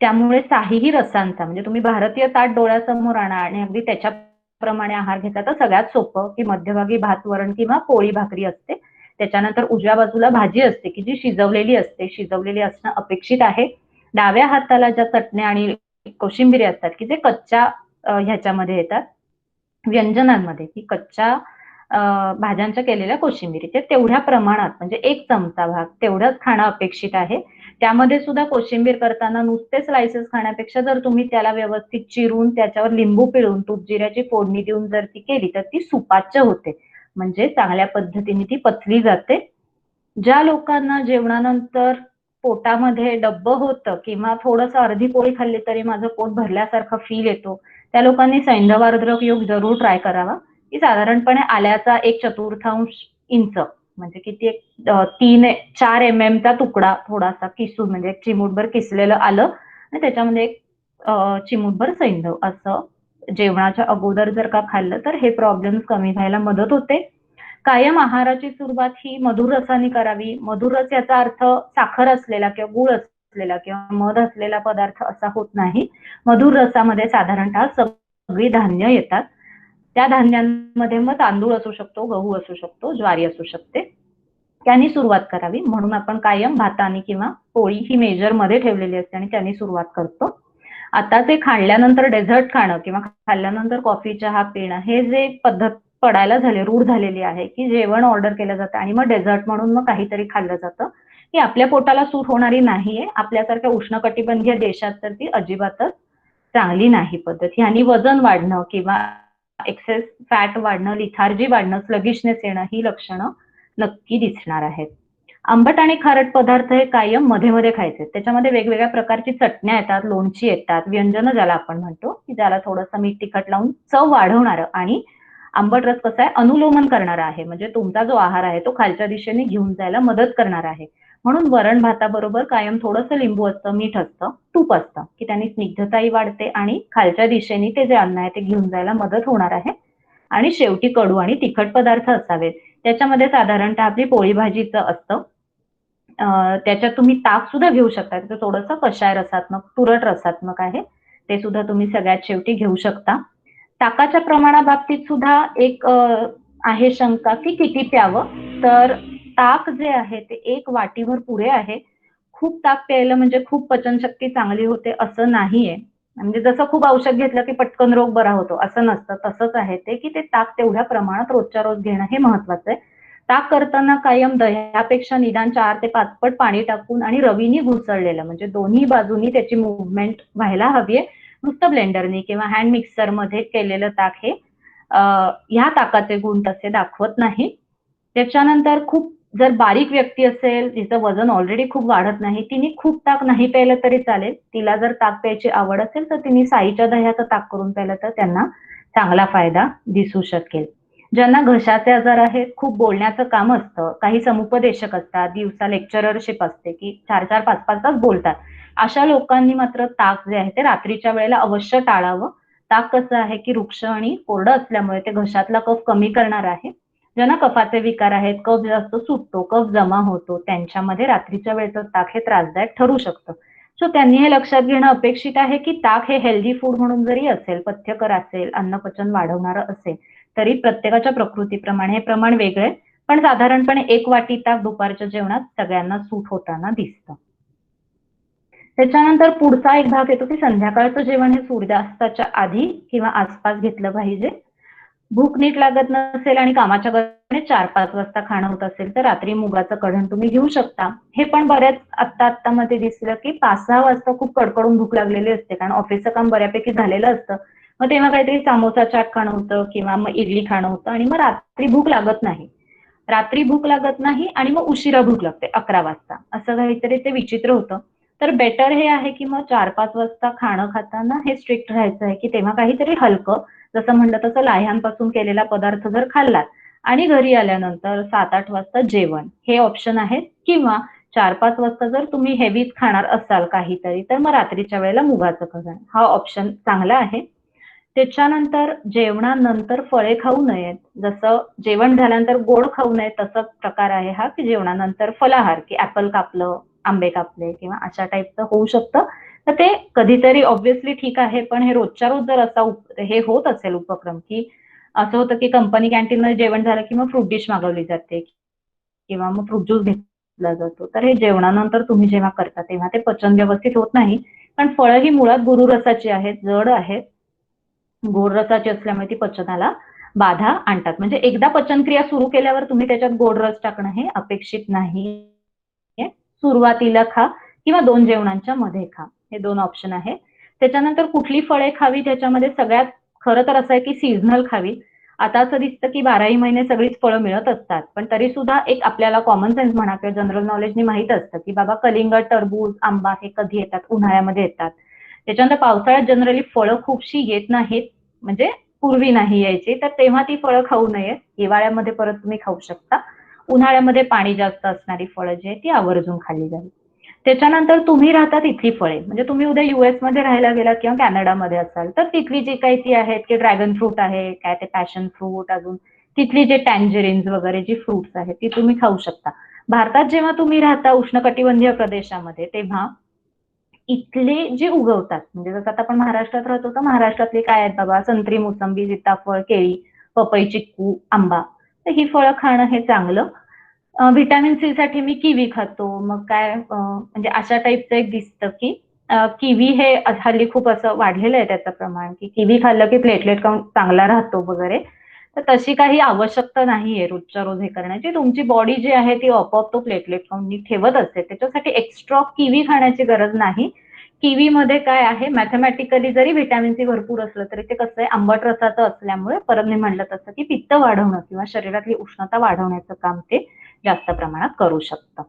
त्यामुळे साहीही रसांचा म्हणजे तुम्ही भारतीय ताट डोळ्यासमोर आणा आणि अगदी त्याच्याप्रमाणे आहार घेतला तर सगळ्यात सोपं की मध्यभागी भात वरण किंवा पोळी भाकरी असते. त्याच्यानंतर उजव्या बाजूला भाजी असते की जी शिजवलेली असते. शिजवलेली असणं अपेक्षित आहे. डाव्या हाताला ज्या चटण्या आणि कोशिंबिरी असतात की जे कच्च्या ह्याच्यामध्ये येतात व्यंजनांमध्ये, की कच्च्या भाज्यांच्या केलेल्या कोशिंबिरी ते तेवढ्या प्रमाणात म्हणजे 1 चमचा भाग तेवढंच खाणं अपेक्षित आहे. त्यामध्ये सुद्धा कोशिंबीर करताना नुसते स्लाइसेस खाण्यापेक्षा जर तुम्ही त्याला व्यवस्थित चिरून त्याच्यावर लिंबू पिळून तूप जिऱ्याची फोडणी देऊन जर ती केली तर ती सुपाच्य होते. म्हणजे चांगल्या पद्धतीने ती पचली जाते. ज्या लोकांना जेवणानंतर पोटामध्ये डब्बं होतं किंवा थोडंसं अर्धी पोळी खाल्ली तरी माझं पोट भरल्यासारखा फील येतो, त्या लोकांनी सैंधवार्द्रक योग जरूर ट्राय करावा. की साधारणपणे आल्याचा 1/4 इंच म्हणजे किती एक 3-4 mm चा तुकडा थोडासा किसून म्हणजे एक चिमूटभर किसलेलं आलं आणि त्याच्यामध्ये एक चिमूटभर सैंधव असं जेवणाच्या अगोदर जर का खाल्लं तर हे प्रॉब्लेम कमी व्हायला मदत होते. कायम आहाराची सुरुवात ही मधुर रसाने करावी. मधुर रस याचा अर्थ साखर असलेला किंवा गूळ असलेला किंवा मध असलेला पदार्थ असा होत नाही. मधुर रसामध्ये साधारणतः सगळी धान्य येतात. त्या धान्यांमध्ये मग तांदूळ असू शकतो, गहू असू शकतो, ज्वारी असू शकते. त्यांनी सुरुवात करावी. म्हणून आपण कायम भाताने किंवा पोळी ही मेजरमध्ये ठेवलेली असते आणि त्यांनी सुरुवात करतो. आता ते खाल्ल्यानंतर डेझर्ट खाणं किंवा खाल्ल्यानंतर कॉफी, चहा पिणं हे जे पद्धत पडायला झाले, रूढ झालेली आहे, की जेवण ऑर्डर केलं जातं आणि मग डेझर्ट म्हणून मग काहीतरी खाल्लं जातं. ही आपल्या पोटाला सूट होणारी नाहीये. आपल्यासारख्या उष्णकटिबंधीय देशात तर ती अजिबातच चांगली नाही पद्धत. ह्यानी वजन वाढणं किंवा एक्सेस फॅट वाढणं, लिथार्जी वाढणं, स्लगिशनेस येणं ही लक्षणं नक्की दिसणार आहेत. आंबट आणि खारट पदार्थ हे कायम मध्ये-मध्ये खायचे. त्याच्यामध्ये वेगवेगळ्या प्रकारची चटण्या येतात, लोणची येतात, व्यंजनं ज्याला आपण म्हणतो, की ज्याला थोडंसं मीठ तिखट लावून चव वाढवणारं आणि आंबट रस कसा आहे अनुलोमन करणारा आहे. म्हणजे तुमचा जो आहार आहे तो खालच्या दिशेने घेऊन जायला मदत करणारा आहे. म्हणून वरण भाताबरोबर कायम थोडंसं लिंबू असतं, मीठ असतं, तूप असतं, की त्यांनी स्निग्धताही वाढते आणि खालच्या दिशेने ते जे अन्न आहे ते घेऊन जायला मदत होणार आहे. आणि शेवटी कडू आणि तिखट पदार्थ असावेत. त्याच्यामध्ये साधारणतः आपली पोळी भाजीचं असतं. त्याच्यात तुम्ही ताक सुद्धा घेऊ शकता. ते थोडंसं कषाय रसात्मक, तुरट रसात्मक आहे. ते सुद्धा तुम्ही सगळ्यात शेवटी घेऊ शकता. ताकाच्या प्रमाणाबाबतीत सुद्धा एक आहे शंका की किती प्यावं. तर ताक जे आहे ते 1 वाटीभर पुरे आहे. खूप ताक प्यायलं म्हणजे खूप पचनशक्ती चांगली होते असं नाहीये. म्हणजे जसं खूप औषध घेतलं की पटकन रोग बरा होतो असं नसतं. तसंच आहे ते की ते ताक तेवढ्या प्रमाणात रोजच्या रोज घेणं हे महत्वाचं आहे. ताक करताना कायम दह्यापेक्षा निदान 4 ते 5 पट पाणी टाकून आणि रवीने घुसळलेलं म्हणजे दोन्ही बाजूनी त्याची मूव्हमेंट व्हायला हवी आहे. नुसतं ब्लेंडरने किंवा हँड मिक्सरमध्ये केलेलं ताक हे ह्या ताकाचे गुण तसे दाखवत नाही. त्याच्यानंतर खूप जर बारीक व्यक्ती असेल, जिचं वजन ऑलरेडी खूप वाढत नाही, तिने खूप ताक नाही प्यायलं तरी चालेल. तिला जर ताक प्यायची आवड असेल तर तिने साईच्या दह्याचं ताक करून प्यायलं तर त्यांना चांगला फायदा दिसू शकेल. ज्यांना घशाचे आजार आहेत, खूप बोलण्याचं काम असतं, काही समुपदेशक असतात, दिवसा लेक्चररशिप असते की 4-4, 5-5 तास बोलतात. अशा लोकांनी मात्र ताक जे आहे ते रात्रीच्या वेळेला अवश्य टाळावं. ताक कसं आहे की वृक्ष आणि कोरडं असल्यामुळे ते घशातला कफ कमी करणार आहे. ज्यांना कफाचे विकार आहेत, कफ जास्त सुटतो, कफ जमा होतो, त्यांच्यामध्ये रात्रीच्या वेळेचं ताक हे त्रासदायक ठरू शकतं. सो त्यांनी हे लक्षात घेणं अपेक्षित आहे की ताक हे हेल्दी फूड म्हणून जरी असेल, पथ्यकर असेल, अन्नपचन वाढवणारं असेल, तरी प्रत्येकाच्या प्रकृतीप्रमाणे हे प्रमाण वेगळं आहे. पण साधारणपणे 1 वाटी ताक दुपारच्या जेवणात सगळ्यांना सूट होताना दिसतं. त्याच्यानंतर पुढचा एक भाग येतो की संध्याकाळचं जेवण हे सूर्यास्ताच्या आधी किंवा आसपास घेतलं पाहिजे. भूक नीट लागत नसेल आणि कामाच्या गडबडीने 4-5 वाजता खाणं होत असेल तर रात्री मुगाचं कढण तुम्ही घेऊ शकता. हे पण बऱ्याच आत्ता मध्ये दिसलं की 5-6 वाजता खूप कडकडून भूक लागलेली असते कारण ऑफिसचं काम बऱ्यापैकी झालेलं असतं. मग तेव्हा काहीतरी समोसा चाट खाणं होतं किंवा मग इडली खाणं होतं आणि मग रात्री भूक लागत नाही. रात्री भूक लागत नाही आणि मग उशिरा भूक लागते 11 वाजता. असं काहीतरी ते विचित्र होतं. तर बेटर हे आहे की मग 4-5 वाजता खाणं खाताना हे स्ट्रिक्ट राहायचं आहे की तेव्हा काहीतरी हलकं, जसं म्हटलं तसं लाह्यांपासून केलेला पदार्थ जर खाल्लात आणि घरी आल्यानंतर 7-8 वाजता जेवण हे ऑप्शन आहे किंवा 4-5 वाजता जर तुम्ही हेवीच खाणार असाल काहीतरी तर मग रात्रीच्या वेळेला मुगाचं कढण हा ऑप्शन चांगला आहे. त्याच्यानंतर जेवणानंतर फळे खाऊ नयेत. जसं जेवण झाल्यानंतर गोड खाऊ नये तसाच प्रकार आहे हा की जेवणानंतर फलाहार की ऍपल कापलं, आंबे कापले किंवा अशा टाईपचं होऊ शकतं. तर ते कधीतरी ऑब्व्हियसली ठीक आहे, पण हे रोजच्या रोज जर असा हे होत असेल उपक्रम की असं होतं की कंपनी कॅन्टीनमध्ये जेवण झालं की मग फ्रूट डिश मागवली जाते किंवा मग फ्रूट ज्यूस घेतला जातो. तर हे जेवणानंतर तुम्ही जेव्हा करता तेव्हा ते पचन व्यवस्थित होत नाही. पण फळं ही मुळात गुरुरसाची आहेत, जड आहेत. गोड रसाची असल्यामुळे ती पचनाला बाधा आणतात. म्हणजे एकदा पचनक्रिया सुरू केल्यावर तुम्ही त्याच्यात गोड रस टाकणं हे अपेक्षित नाहीये. सुरुवातीला खा किंवा 2 जेवणांच्या मध्ये खा. हे 2 ऑप्शन आहेत. त्याच्यानंतर कुठली फळे खावी त्याच्यामध्ये सगळ्यात खरं तर असं आहे की सीझनल खावी. आता असं दिसतं की 12ही महिने सगळीच फळं मिळत असतात. पण तरी सुद्धा एक आपल्याला कॉमन सेन्स म्हणा किंवा जनरल नॉलेजनी माहीत असतं की बाबा कलिंगड, टरबूज, आंबा हे कधी येतात? उन्हाळ्यामध्ये येतात. त्याच्यानंतर पावसाळ्यात जनरली फळं खूपशी येत नाहीत. म्हणजे पूर्वी नाही यायची, तर तेव्हा ती फळं खाऊ नयेत. हिवाळ्यामध्ये परत तुम्ही खाऊ शकता. उन्हाळ्यामध्ये पाणी जास्त असणारी फळं जी आहेत ती आवर्जून खाल्ली जावी. त्याच्यानंतर तुम्ही राहता तिथली फळे, म्हणजे तुम्ही उद्या US मध्ये राहायला गेलात किंवा कॅनडामध्ये असाल, तर तिथली जी काही ती आहेत की ड्रॅगन फ्रूट आहे, काय ते पॅशन फ्रूट, अजून तिथली जे टँजरीन्स वगैरे जी फ्रुट्स आहेत ती तुम्ही खाऊ शकता. भारतात जेव्हा तुम्ही राहता उष्णकटिबंधीय प्रदेशामध्ये, तेव्हा इथले जे उगवतात म्हणजे जसं आता आपण महाराष्ट्रात राहतो तर महाराष्ट्रातले काय आहेत बाबा संत्री, मोसंबी, सीताफळ, केळी, पपई, चिक्कू, आंबा. तर ही फळं खाणं हे चांगलं. व्हिटॅमिन सी साठी मी किवी खातो. मग काय म्हणजे अशा टाईपचं एक दिसतं की किवी हे हल्ली खूप असं वाढलेलं आहे त्याचं प्रमाण की किवी खाल्लं की प्लेटलेट काउंट चांगला राहतो वगैरे. तर तशी काही आवश्यकता नाहीये रोजच्या रोज हे करण्याची. तुमची बॉडी जी आहे ती आपोआप तो प्लेटलेट काउंट नीट ठेवत असते. त्याच्यासाठी एक्स्ट्रा किवी खाण्याची गरज नाही. किवीमध्ये काय आहे मॅथमॅटिकली जरी व्हिटॅमिन सी भरपूर असलं तरी ते कसं आहे आंबट रसाचं असल्यामुळे परत मी म्हटलं तसं की पित्त वाढवणं किंवा शरीरातली उष्णता वाढवण्याचं काम ते जास्त प्रमाणात करू शकतं.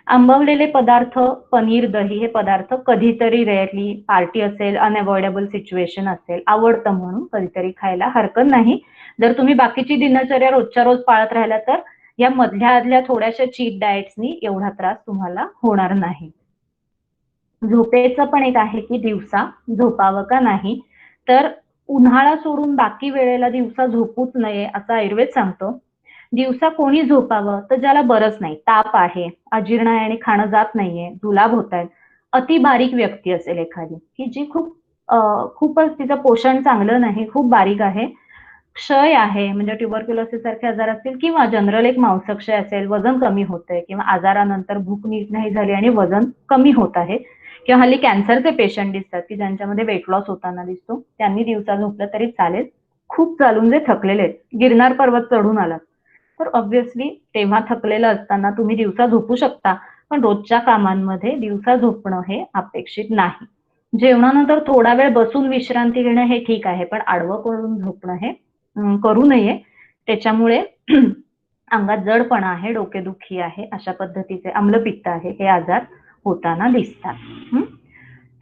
आंबवलेले पदार्थ, पनीर, दही हे पदार्थ कधीतरी रेअरली पार्टी असेल, अनअवॉइडेबल सिच्युएशन असेल, आवडतं म्हणून कधीतरी खायला हरकत नाही. जर तुम्ही बाकीची दिनचर्या रोजच्या रोज पाळत राहिला तर या मधल्या आदल्या थोड्याशा चीट डाएट्सनी एवढा त्रास तुम्हाला होणार नाही. झोपेचं पण एक आहे की दिवसा झोपावं का नाही. तर उन्हाळा सोडून बाकी वेळेला दिवसा झोपूच नये असं आयुर्वेद सांगतो. दिवसा कोणी झोपावं तर ज्याला बरंच नाही, ताप आहे, अजीर्ण आहे आणि खाणं जात नाहीये, जुलाब होतायत, अति बारीक व्यक्ती असेल एखादी की जी खूपच तिचं पोषण चांगलं नाही, खूप बारीक आहे, क्षय आहे म्हणजे ट्युबरक्युलोसिस सारखे आजार असतील किंवा जनरल एक मांसक्षय असेल, वजन कमी होतंय किंवा आजारानंतर भूक नीट नाही झाली आणि वजन कमी होत आहे किंवा हल्ली कॅन्सरचे पेशंट दिसतात की ज्यांच्यामध्ये वेट लॉस होताना दिसतो, त्यांनी दिवसा झोपलं तरी चालेल. खूप चालून जे थकलेले आहेत, गिरनार पर्वत चढून आलात तर ऑब्व्हियसली तेव्हा थकलेलं असताना तुम्ही दिवसा झोपू शकता, पण रोजच्या कामांमध्ये दिवसा झोपणं हे अपेक्षित नाही. जेवणानंतर थोडा वेळ बसून विश्रांती घेणं हे ठीक आहे, पण आडवं करून झोपणं हे करू नये. त्याच्यामुळे अंगात जडपणा आहे, डोकेदुखी आहे, अशा पद्धतीचे आम्लपित्त आहे, हे आजार होताना दिसतात.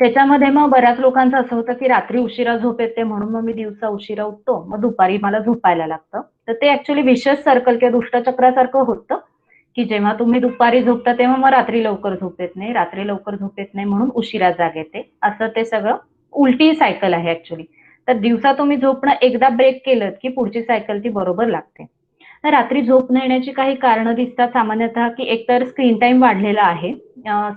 त्याच्यामध्ये मग बऱ्याच लोकांचं असं होतं की रात्री उशिरा झोप येते म्हणून मग मी दिवसा उशिरा उठतो, मग दुपारी मला झोपायला लागतं. तर ते ऍक्च्युअली विशेष सर्कल किंवा दुष्टचक्रासारखं होतं, की जेव्हा तुम्ही दुपारी झोपता तेव्हा मग रात्री लवकर झोप येत नाही, रात्री लवकर झोप येत नाही म्हणून उशिरा जाग येते. असं ते सगळं उलटी सायकल आहे ऍक्च्युअली. तर दिवसा तुम्ही झोपणं एकदा ब्रेक केलं की पुढची सायकल ती बरोबर लागते. तर रात्री झोप न येण्याची काही कारणं दिसतात सामान्यतः, की एकतर स्क्रीन टाइम वाढलेला आहे.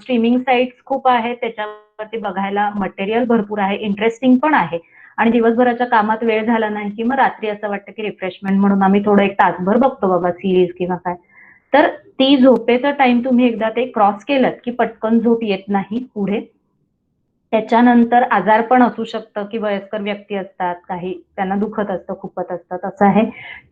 स्ट्रीमिंग साइट्स खूप आहेत, त्याच्यावरती बघायला मटेरियल भरपूर आहे, इंटरेस्टिंग पण आहे. आणि दिवसभराच्या कामात वेळ झाला नाही की मग रात्री असं वाटतं की रिफ्रेशमेंट म्हणून आम्ही थोडं एक तासभर बघतो बाबा सिरीज किंवा काय. तर ती झोपेचा टाइम तुम्ही एकदा ते क्रॉस केलं की पटकन झोप येत नाही पुढे. त्याच्यानंतर आजार पण असू शकतं, की वयस्कर व्यक्ती असतात, काही त्यांना दुखत असतं, खुपत असतं, तसं आहे.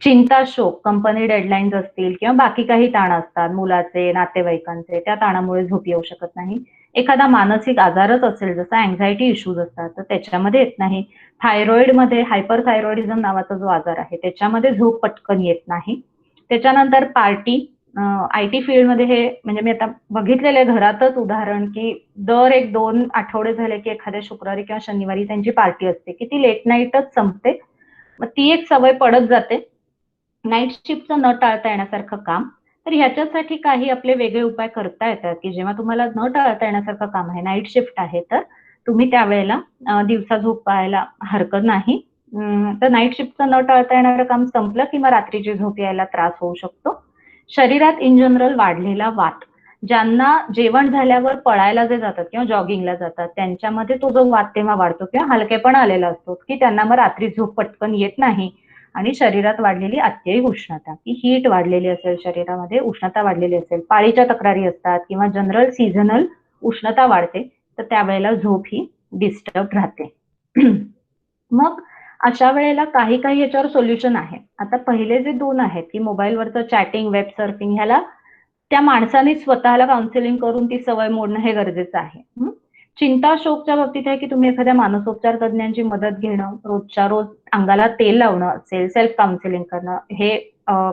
चिंता, शोक, कंपनी डेडलाईन्स असतील किंवा बाकी काही ताण असतात, मुलाचे, नातेवाईकांचे, त्या ताणामुळे झोप येऊ शकत नाही. एखादा मानसिक आजारच असेल, जसं अँक्झायटी इश्यूज असतात, तर त्याच्यामध्ये येत नाही. थायरॉइडमध्ये हायपरथायरॉइडिझम नावाचा जो आजार आहे, त्याच्यामध्ये झोप पटकन येत नाही. त्याच्यानंतर पार्टी, आयटी फील्डमध्ये हे म्हणजे मी आता बघितलेलं आहे घरातच उदाहरण, की दर 1-2 आठवडे झाले की एखाद्या शुक्रवारी किंवा शनिवारी त्यांची पार्टी असते, की ती लेट नाईटच संपते. मग ती एक सवय पडत जाते. नाईट शिफ्टचं न टाळता येण्यासारखं काम. तर ह्याच्यासाठी काही आपले वेगळे उपाय करता येतात, की जेव्हा तुम्हाला न टाळता येण्यासारखं काम आहे, नाईट शिफ्ट आहे, तर तुम्ही त्यावेळेला दिवसा झोपायला हरकत नाही. तर नाईट शिफ्टचं न टाळता येणारं काम संपलं की मग रात्रीची झोप यायला त्रास होऊ शकतो. शरीरात इन जनरल वाढलेला वात, ज्यांना जेवण झाल्यावर पळायला जे जातात किंवा जॉगिंगला जातात, त्यांच्यामध्ये तो जो वात तेव्हा वाढतो किंवा हलकेपणा आलेला असतो, की त्यांना मग रात्री झोप पटकन येत नाही. आणि शरीरात वाढलेली अत्ययी उष्णता, की हीट वाढलेली असेल शरीरामध्ये, उष्णता वाढलेली असेल, पाळीच्या तक्रारी असतात किंवा जनरल सीझनल उष्णता वाढते, तर त्यावेळेला झोप ही डिस्टर्ब राहते. मग अशा वेळेला काही काही याच्यावर सोल्युशन आहे. आता पहिले जे 2 आहेत, की मोबाईलवरचं चॅटिंग, वेब सर्फिंग, ह्याला त्या माणसाने स्वतःला काउन्सिलिंग करून ती सवय मोडणं हे गरजेचं आहे. चिंता, शोकच्या बाबतीत आहे, की तुम्ही एखाद्या मानसोपचार तज्ञांची मदत घेणं, रोजच्या रोज अंगाला तेल लावणं असेल, सेल्फ काउन्सिलिंग करणं, हे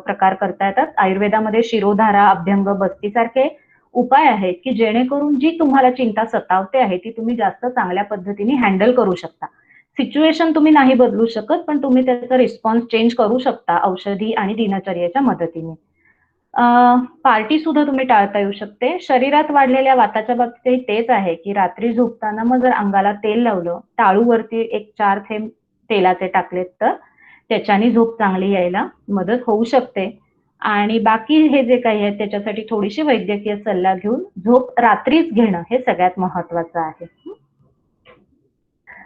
प्रकार करता येतात. आयुर्वेदामध्ये शिरोधारा, अभ्यंग, बस्ती सारखे उपाय आहेत, की जेणेकरून जी तुम्हाला चिंता सतावते आहे, ती तुम्ही जास्त चांगल्या पद्धतीने हँडल करू शकता. सिच्युएशन तुम्ही नाही बदलू शकत, पण तुम्ही त्याचा रिस्पॉन्स चेंज करू शकता औषधी आणि दिनचर्येच्या मदतीने. पार्टी सुद्धा तुम्ही टाळता येऊ शकते. शरीरात वाढलेल्या वाताच्या बाबतीतही तेच आहे, की रात्री झोपताना मग जर अंगाला तेल लावलं, टाळूवरती एक 4 थेंब तेलाचे टाकलेत, तर त्याच्याने झोप चांगली यायला मदत होऊ शकते. आणि बाकी हे जे काही आहे त्याच्यासाठी थोडीशी वैद्यकीय सल्ला घेऊन झोप रात्रीच घेणं हे सगळ्यात महत्वाचं आहे.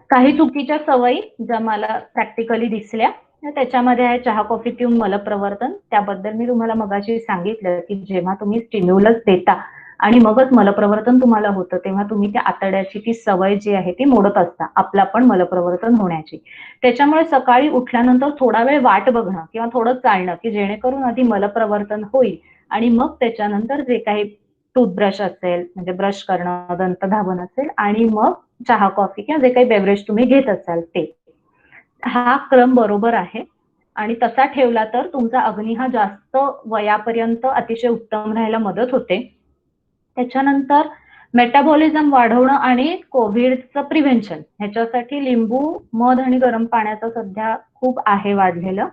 काही चुकीच्या सवयी ज्या मला प्रॅक्टिकली दिसल्या, तर त्याच्यामध्ये आहे चहा कॉफी पिऊन मलप्रवर्तन. त्याबद्दल मी तुम्हाला मगाशी सांगितलं, की जेव्हा तुम्ही स्टिम्युलस देता आणि मगच मलप्रवर्तन तुम्हाला होतं, तेव्हा तुम्ही त्या आतड्याची ती सवय जी आहे ती मोडत असता, आपलं पण मलप्रवर्तन होण्याची. त्याच्यामुळे सकाळी उठल्यानंतर थोडा वेळ वाट बघणं किंवा थोडं चालणं, की जेणेकरून आधी मलप्रवर्तन होईल आणि मग त्याच्यानंतर जे काही टूथब्रश असेल, म्हणजे ब्रश करणं, दंतधावन असेल आणि मग चहा, कॉफी किंवा जे काही बेव्हरेज तुम्ही घेत असाल ते. हा क्रम बरोबर आहे आणि तसा ठेवला तर तुमचा अग्नी हा जास्त वयापर्यंत अतिशय उत्तम राहायला मदत होते. त्याच्यानंतर मेटाबॉलिझम वाढवणं आणि कोविडचं प्रिव्हेन्शन ह्याच्यासाठी लिंबू, मध आणि गरम पाण्याचं सध्या खूप आहे वाढलेलं.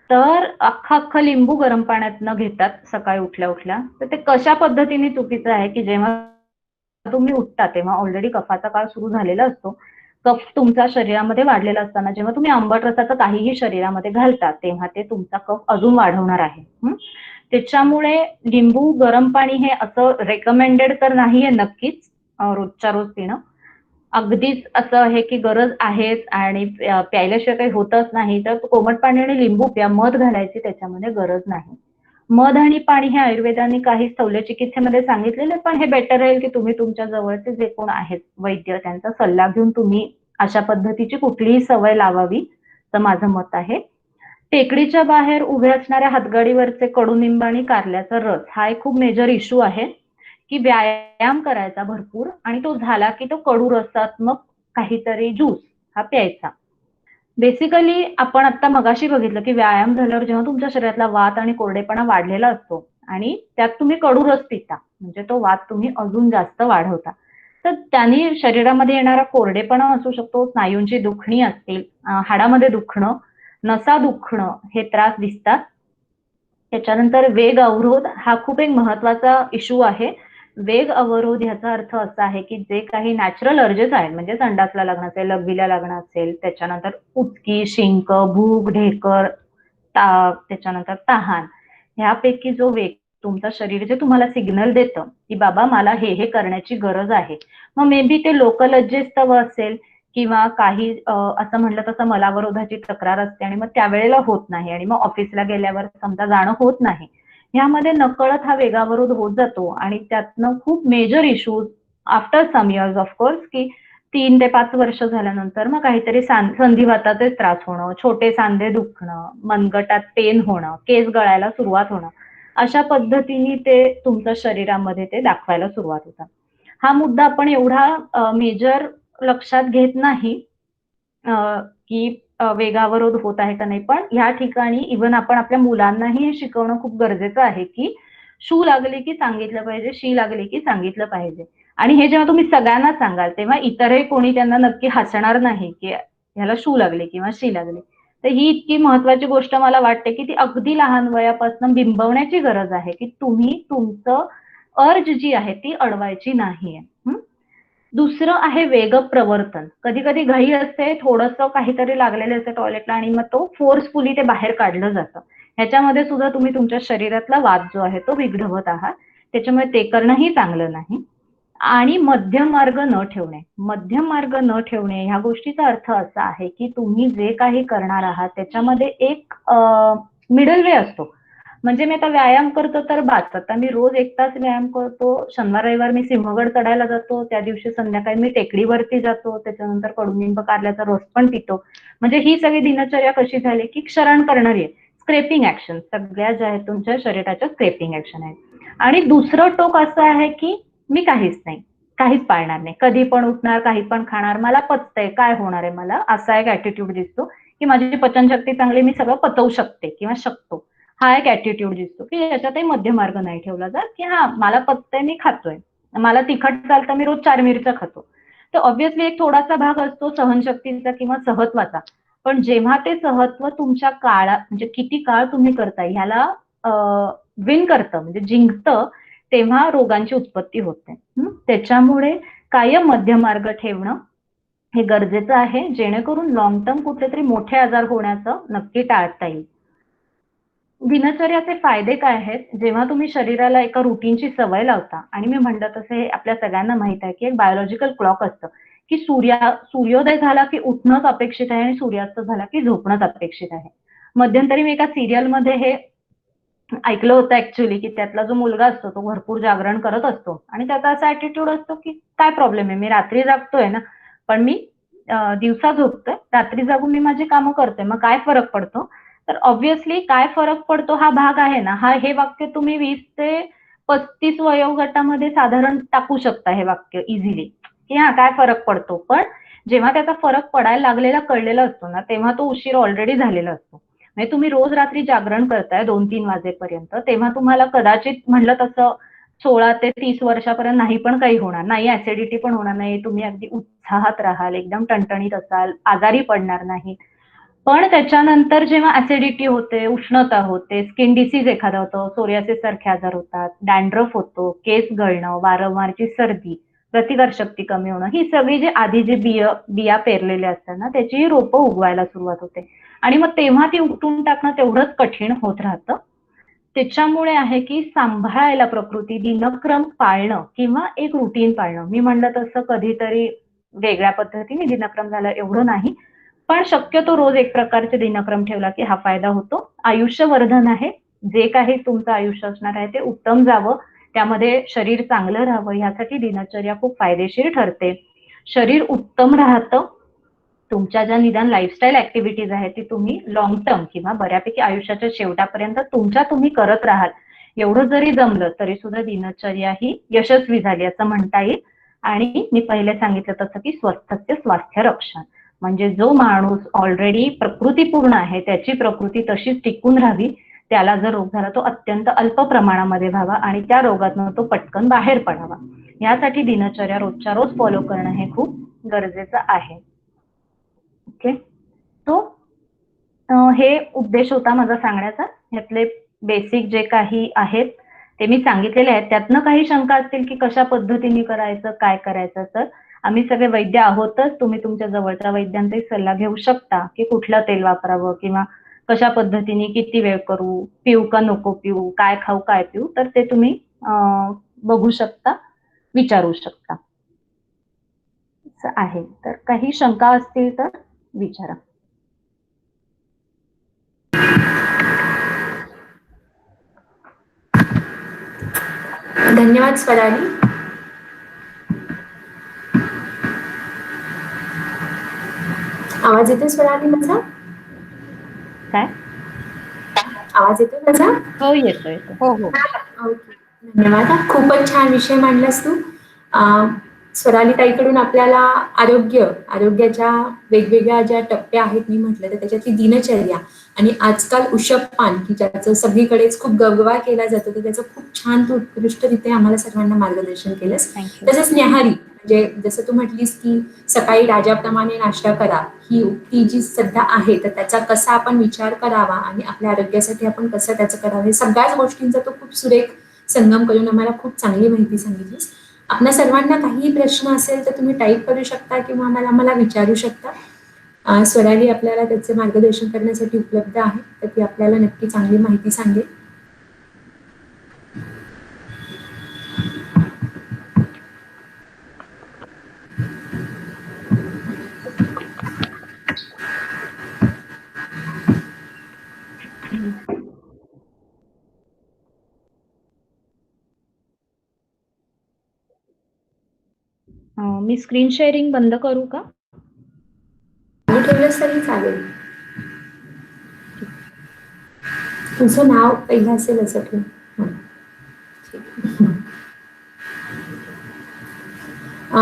तर अख्खं लिंबू गरम पाण्यात न घेतात सकाळी उठल्या-उठल्या. तर ते कशा पद्धतीने चुकीचं आहे, की जेव्हा तुम्ही उठता तेव्हा ऑलरेडी कफाचा काळ सुरू झालेला असतो. कफ तुमच्या शरीरामध्ये वाढलेला असताना जेव्हा तुम्ही आंबट रसाचं काहीही शरीरामध्ये घालता, तेव्हा ते तुमचा कफ अजून वाढवणार आहे. त्याच्यामुळे लिंबू, गरम पाणी हे असं रेकमेंडेड तर नाहीये नक्कीच रोजच्या रोज पिणं. अगदीच असं आहे की गरज आहेच आणि प्यायल्याशिवाय काही होतच नाही, तर कोमट पाणी आणि लिंबू प्या. मध घालायची त्याच्यामध्ये गरज नाही. मध आणि पाणी हे आयुर्वेदाने काही स्थौल्य चिकित्सेमध्ये सांगितलेले, पण हे बेटर राहील की तुम्ही तुमच्या जवळचे जे कोण आहेत वैद्य त्यांचा सल्ला घेऊन तुम्ही अशा पद्धतीची कुठलीही सवय लावावी, तर माझं मत आहे. टेकडीच्या बाहेर उभे असणाऱ्या हातगाडीवरचे कडुनिंब आणि कारल्याचा रस हा एक खूप मेजर इश्यू आहे, की व्यायाम करायचा भरपूर आणि तो झाला की तो कडू रसात्मक काहीतरी ज्यूस हा प्यायचा. बेसिकली आपण आता मगाशी बघितलं, की व्यायाम झाल्यावर जेव्हा तुमच्या शरीरातला वात आणि कोरडेपणा वाढलेला असतो आणि त्यात तुम्ही कडू रस पिता, म्हणजे तो वात तुम्ही अजून जास्त वाढवता. तर त्यांनी शरीरामध्ये येणारा कोरडेपणा असू शकतो, स्नायूंची दुखणी असतील, हाडामध्ये दुखणं, नसा दुखणं हे त्रास दिसतात. त्याच्यानंतर वेग अवरोध हा खूप एक महत्वाचा इश्यू आहे. वेग अवरोध ह्याचा अर्थ असा आहे की जे काही नॅचरल अर्जेस आहेत, म्हणजे संडासला लागणं असेल, लघवीला लागणं असेल, त्याच्यानंतर उचकी, शिंक, भूक, ढेकर, ताप, त्याच्यानंतर तहान, ह्यापैकी जो वेग तुमचं शरीर जे तुम्हाला सिग्नल देतं की बाबा मला हे करण्याची गरज आहे. मग मे बी ते लोकलज्जेस्तव असेल किंवा काही असं म्हटलं तसं मलावरोधाची तक्रार असते आणि मग त्यावेळेला होत नाही आणि मग ऑफिसला गेल्यावर समजा जाणं होत नाही. ह्यामध्ये नकळत हा वेगावरोध होत जातो आणि त्यातनं खूप major issues after some years of course की 3 ते 5 वर्ष झाल्यानंतर मग काहीतरी संधिवाताचे त्रास होणं, छोटे सांधे दुखणं, मनगटात पेन होणं, केस गळायला सुरुवात होणं, अशा पद्धतीने ते तुमच्या शरीरामध्ये ते दाखवायला सुरुवात होतात. हा मुद्दा आपण एवढा मेजर लक्षात घेत नाही की वेगावरोध होत आहे का नाही. पण ह्या ठिकाणी इव्हन आपण आपल्या मुलांनाही हे शिकवणं खूप गरजेचं आहे की शू लागली की सांगितलं पाहिजे, शी लागली की सांगितलं पाहिजे. आणि हे जेव्हा तुम्ही सगळ्यांना सांगाल तेव्हा इतरही कोणी त्यांना नक्की हसणार नाही की ह्याला शू लागली किंवा शी लागली. तर ही इतकी महत्वाची गोष्ट मला वाटते की ती अगदी लहान वयापासून बिंबवण्याची गरज आहे की तुम्ही तुमचं अर्ज जी आहे ती अडवायची नाहीये. दुसरं आहे वेगप्रवर्तन. कधी-कधी घाई असते, थोडंसं काहीतरी लागलेलं असतं टॉयलेटला आणि मग तो फोर्सफुली ते बाहेर काढलं जातं. ह्याच्यामध्ये सुद्धा तुम्ही तुमच्या शरीरातला वाद जो आहे तो बिघडवत आहात. त्याच्यामुळे ते करणंही चांगलं नाही. आणि मध्यम मार्ग न ठेवणे. मध्यम मार्ग न ठेवणे ह्या गोष्टीचा अर्थ असा आहे, की तुम्ही जे काही करणार आहात त्याच्यामध्ये एक मिडल वे असतो. म्हणजे मी आता व्यायाम करतो तर बास. आता मी रोज 1 तास व्यायाम करतो. शनिवार, रविवार मी सिंहगड चढायला जातो. त्या दिवशी संध्याकाळी मी टेकडीवरती जातो. त्याच्यानंतर कडुनिंब कारल्याचा रस पण पितो. म्हणजे ही सगळी दिनचर्या कशी झाली, की क्षरण करणारी आहे. स्क्रॅपिंग ॲक्शन सगळ्या ज्या आहेत तुमच्या शरीराच्या स्क्रॅपिंग ॲक्शन आहेत. आणि दुसरं टोक असं आहे, की मी काहीच नाही. काहीच पाळणार नाही. कधी पण उठणार, काही पण खाणार. मला पचतंय, काय होणार आहे मला? असा एक ॲटिट्यूड दिसतो, की माझी पचनशक्ती चांगली, मी सगळं पचवू शकते किंवा शकतो. हा एक ॲटिट्यूड दिसतो, की याच्यातही मध्य मार्ग नाही ठेवला जात, की हां, मला पचतंय, मी खातोय. मला तिखट चालतं, मी रोज 4 मिरच्या खातो. तर ऑब्व्हियसली एक थोडासा भाग असतो सहनशक्तीचा किंवा सहत्वाचा. पण जेव्हा ते सहत्व तुमच्या म्हणजे किती काळ तुम्ही करताय ह्याला विन करतं म्हणजे जिंकतं, तेव्हा रोगांची उत्पत्ती होते. त्याच्यामुळे कायम मध्यमार्ग ठेवणं हे गरजेचं आहे, जेणेकरून लाँग टर्म कुठलेतरी मोठे आजार होण्याचं नक्की टाळता येईल. दिनचर्याचे फायदे काय आहेत? जेव्हा तुम्ही शरीराला एका रुटीनची सवय लावता आणि मी म्हटलं तसं हे आपल्या सगळ्यांना माहित आहे, की एक बायोलॉजिकल क्लॉक असतं, की सूर्योदय झाला की उठणंच अपेक्षित आहे आणि सूर्यास्त झाला की झोपणंच अपेक्षित आहे. मध्यंतरी मी एका सीरियलमध्ये हे ऐकलं होतं ऍक्च्युअली, की त्यातला जो मुलगा असतो तो भरपूर जागरण करत असतो आणि त्याचा असा ॲटिट्यूड असतो, की काय प्रॉब्लेम आहे? मी रात्री जागतोय ना, पण मी दिवसा झोपतोय, रात्री जागून मी माझी कामं करतोय. मग काय फरक पडतो? तर ऑब्व्हियसली काय फरक पडतो हा भाग आहे ना, हे वाक्य तुम्ही 20 ते 35 वयोगटामध्ये साधारण टाकू शकता हे वाक्य इझिली, की हां, काय फरक पडतो. पण जेव्हा त्याचा फरक पडायला लागलेला कळलेला असतो ना, तेव्हा तो उशीर ऑलरेडी झालेला असतो. म्हणजे तुम्ही रोज रात्री जागरण करताय 2-3 वाजेपर्यंत, तेव्हा तुम्हाला कदाचित म्हटलं तसं 16 ते 30 वर्षापर्यंत नाही पण काही होणार नाही. ॲसिडिटी पण होणार नाही. तुम्ही अगदी उत्साहात राहाल, एकदम टणटणीत असाल, आजारी पडणार नाही. पण त्याच्यानंतर जेव्हा ॲसिडिटी होते, उष्णता होते, स्किन डिसीज एखादा होतो, सोरियासिस सारखे आजार होतात, डॅन्ड्रफ होतो, केस गळणं, वारंवारची सर्दी, प्रतिकारशक्ती कमी होणं, ही सगळी जी आधी जे बिया पेरलेल्या असतात ना, त्याची रोपं उगवायला सुरुवात होते. आणि मग तेव्हा ती उपटून टाकणं तेवढंच कठीण होत राहतं. त्याच्यामुळे आहे की सांभाळायला प्रकृती, दिनक्रम पाळणं किंवा एक रुटीन पाळणं. मी म्हणलं तसं कधीतरी वेगळ्या पद्धतीने दिनक्रम झाला एवढं नाही. पण शक्यतो रोज एक प्रकारचे दिनक्रम ठेवला की हा फायदा होतो. आयुष्यवर्धन आहे. जे काही तुमचं आयुष्य असणार आहे ते उत्तम जावं, त्यामध्ये शरीर चांगलं राहावं यासाठी दिनचर्या खूप फायदेशीर ठरते. शरीर उत्तम राहतं. तुमच्या ज्या निदान लाईफस्टाईल ऍक्टिव्हिटीज आहेत ती तुम्ही लाँग टर्म किंवा बऱ्यापैकी आयुष्याच्या शेवटापर्यंत तुम्ही करत राहाल. एवढं जरी जमलं तरी सुद्धा दिनचर्या ही यशस्वी झाली असं म्हणता येईल. आणि मी पहिले सांगितलं तसं की स्वस्थस्य स्वास्थ्य रक्षण, म्हणजे जो माणूस ऑलरेडी प्रकृतीपूर्ण आहे त्याची प्रकृती तशीच टिकून राहावी, त्याला जर रोग झाला तो अत्यंत अल्प प्रमाणामध्ये व्हावा आणि त्या रोगातून तो पटकन बाहेर पडावा. यासाठी दिनचर्या रोजच्या रोज फॉलो करणं हे खूप गरजेचं आहे. ओके, तो हे उद्देश होता माझा सांगण्याचा. यातले बेसिक जे काही आहेत ते मी सांगितलेले आहेत. त्यातनं काही शंका असतील की कशा पद्धतीने करायचं, काय करायचं, तर आम्ही सगळे वैद्य आहोतच. तुम्ही तुमच्या जवळच्या वैद्यांचाही सल्ला घेऊ शकता की कुठलं तेल वापरावं किंवा कशा पद्धतीने किती वेळ करू, पिऊ का नको पिऊ, काय खाऊ काय पिऊ, तर ते तुम्ही बघू शकता, विचारू शकता. असं आहे. तर काही शंका असतील तर विचारा. धन्यवाद स्वराली. आवाज येतो स्वराली माझा? काय? आवाज येतो माझा? हो, येतो येतो. हो हो. ओके, धन्यवाद. खूपच छान विषय मांडलास तू. स्वराली ताईकडून आपल्याला आरोग्याच्या वेगवेगळ्या ज्या टप्प्या आहेत मी म्हटलं तर त्याच्यातली दिनचर्या आणि आजकाल उषपपान की ज्याचं सगळीकडेच खूप गवगवा केला जातो तर त्याचं खूप छान तू उत्कृष्टरित्या आम्हाला सर्वांना मार्गदर्शन केलंस. थँक्यू. तसंच न्याहारी म्हणजे जसं तू म्हटलीस की सकाळी राजाप्रमाणे नाश्ता करा ही उक्ती जी सध्या आहे तर त्याचा कसा आपण विचार करावा आणि आपल्या आरोग्यासाठी आपण कसं त्याचं करावं हे सगळ्याच गोष्टींचा तो खूप सुरेख संगम करून आम्हाला खूप चांगली माहिती सांगितलीस. आपल्या सर्वांना काहीही प्रश्न असेल तर तुम्ही टाईप करू शकता किंवा मला विचारू शकता. स्वराली आपल्याला त्याचे मार्गदर्शन करण्यासाठी उपलब्ध आहे तर ती आपल्याला नक्की चांगली माहिती सांगेल. मी स्क्रीन शेअरिंग बंद करू का? मी ठेवलंस तरी चालेल. तुझं नाव पहिलं असेल असं ठेव.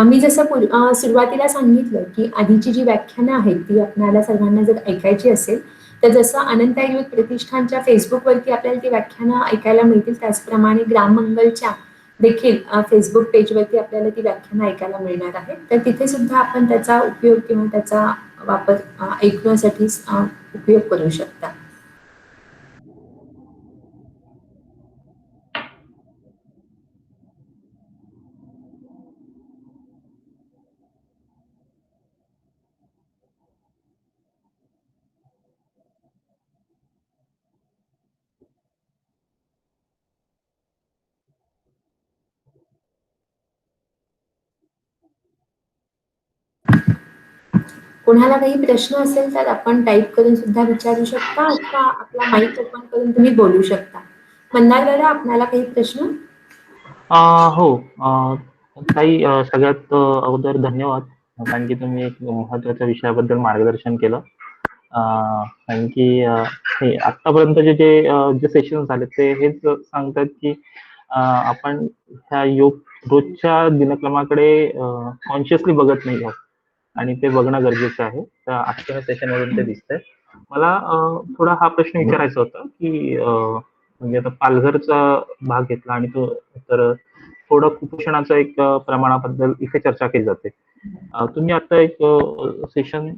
मी जसं सुरुवातीला सांगितलं की आधीची जी व्याख्यानं आहेत ती आपल्याला सर्वांना जर ऐकायची असेल तर जसं अनंत आयुर्वेद प्रतिष्ठानच्या फेसबुकवरती आपल्याला ती व्याख्यानं ऐकायला मिळतील त्याचप्रमाणे ग्राममंगलच्या देखील फेसबुक पेजवरती आपल्याला ती व्याख्यानं ऐकायला मिळणार आहे तर तिथे सुद्धा आपण त्याचा उपयोग किंवा त्याचा वापर ऐकण्यासाठी उपयोग करू शकता. कोणाला काही प्रश्न असेल तर आपण टाईप करून सुद्धा विचारू शकता अथवा आपला माईक ओपन करून तुम्ही बोलू शकता. मंदार दादा आपल्याला काही प्रश्न? हो. ताई सगळ्यात अगोदर धन्यवाद. कारण की तुम्ही एक महत्त्वाच्या विषयाबद्दल मार्गदर्शन केलं. कारण की हे आत्तापर्यंतचे जे सेशन झाले ते हेच सांगतात की आपण ह्या योग रोजच्या दिनक्रमाकडे कॉन्शियसली बघत नाही आहोत आणि ते बघणं गरजेचं आहे. तर आजच्या सेशनमधून ते दिसतंय. मला थोडा हा प्रश्न विचारायचा होता की म्हणजे आता पालघरचा भाग घेतला आणि तो तर थोडं कुपोषणाचं एक प्रमाणाबद्दल इथे चर्चा केली जाते. तुम्ही आता एक सेशन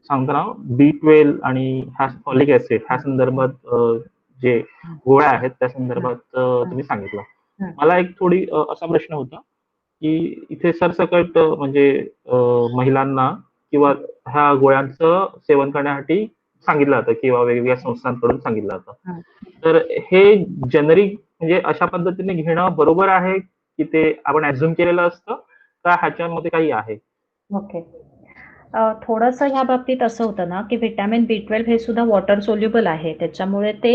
सांगताना B12 आणि फॉलिक ऍसिड ह्या संदर्भात जे गोळ्या आहेत त्या संदर्भात तुम्ही सांगितलं. मला एक थोडी असा प्रश्न होता की इथे सरसकट म्हणजे महिलांना किंवा ह्या गोळ्यांचं सेवन करण्यासाठी सांगितलं जातं किंवा वेगवेगळ्या संस्थांकडून सांगितलं जातं. तर हे जेनरिक म्हणजे अशा पद्धतीने घेणं बरोबर आहे की ते आपण ऍझ्युम केलेलं असतं का ह्याच्यामध्ये काही आहे? ओके. थोडंसं ह्या बाबतीत असं होतं ना की व्हिटॅमिन B12 हे सुद्धा वॉटर सोल्युबल आहे. त्याच्यामुळे ते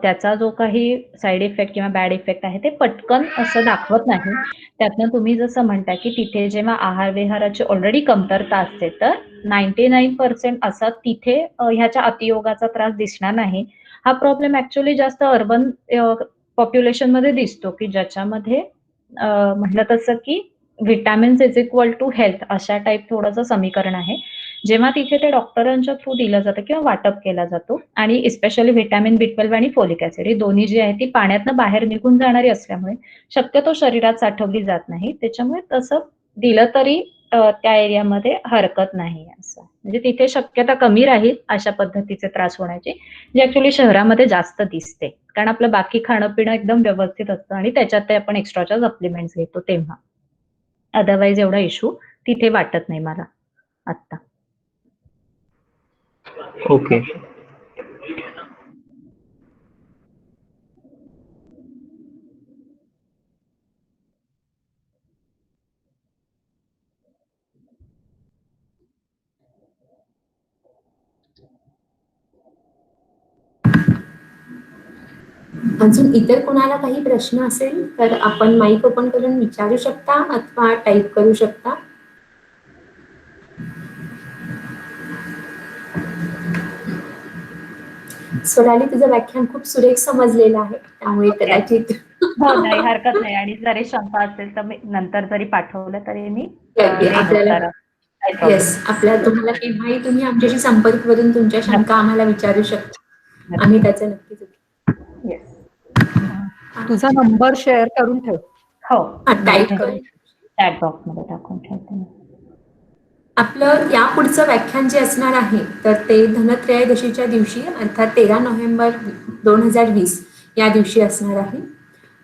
त्याचा जो काही साईड इफेक्ट किंवा बॅड इफेक्ट आहे ते पटकन असं दाखवत नाही. त्यातनं तुम्ही जसं म्हणता की तिथे जेव्हा आहार विहाराची ऑलरेडी कमतरता असते तर 99% असा तिथे ह्याच्या अतियोगाचा त्रास दिसणार नाही. हा प्रॉब्लेम ऍक्च्युअली जास्त अर्बन पॉप्युलेशन मध्ये दिसतो की ज्याच्यामध्ये म्हटलं तसं की vitamins is equal to health अशा टाईप थोडंसं समीकरण आहे. जेव्हा तिथे ते डॉक्टरांच्या थ्रू दिलं जातं किंवा वाटप केला जातो आणि स्पेशली व्हिटॅमिन B12 आणि फोलिक ऍसिड ही दोन्ही जी आहे ती पाण्यातनं बाहेर निघून जाणारी असल्यामुळे शक्यतो शरीरात साठवली जात नाही. त्याच्यामुळे तसं दिलं तरी त्या एरियामध्ये हरकत नाही असं. म्हणजे तिथे शक्यता कमी राहील अशा पद्धतीचे त्रास होण्याची, जी ऍक्च्युली शहरामध्ये जास्त दिसते. कारण आपलं बाकी खाणं-पिणं एकदम व्यवस्थित असतं आणि त्याच्यात ते आपण एक्स्ट्राच्या सप्लिमेंट्स घेतो तेव्हा. अदरवाईज एवढा इश्यू तिथे वाटत नाही मला आत्ता. ओके. अजून इतर कोणाला काही प्रश्न असेल तर आपण माईक ओपन करून विचारू शकता अथवा टाईप करू शकता. स्वराली, तुझं व्याख्यान खूप सुरेख समजलेलं आहे, त्यामुळे कदाचित हो, नाही हरकत नाही आणि जरी शंका असेल तर मी नंतर जरी पाठवलं तरी मी आपल्याला काही problem येस, तुम्हाला केव्हाही तुम्ही आमच्याशी संपर्क करून तुमच्या शंका आम्हाला विचारू शकता. आम्ही त्याचं नक्कीच नाही. Yes. तुझा नंबर शेअर करून ठेव. हो, टाईप करून चॅट बॉक्समध्ये टाकून ठेवते मी. आपलं या पुढचं व्याख्यान जे असणार आहे तर ते धनत्रयोदशीच्या दिवशी अर्थात 13 नोव्हेंबर 2020 या दिवशी असणार आहे.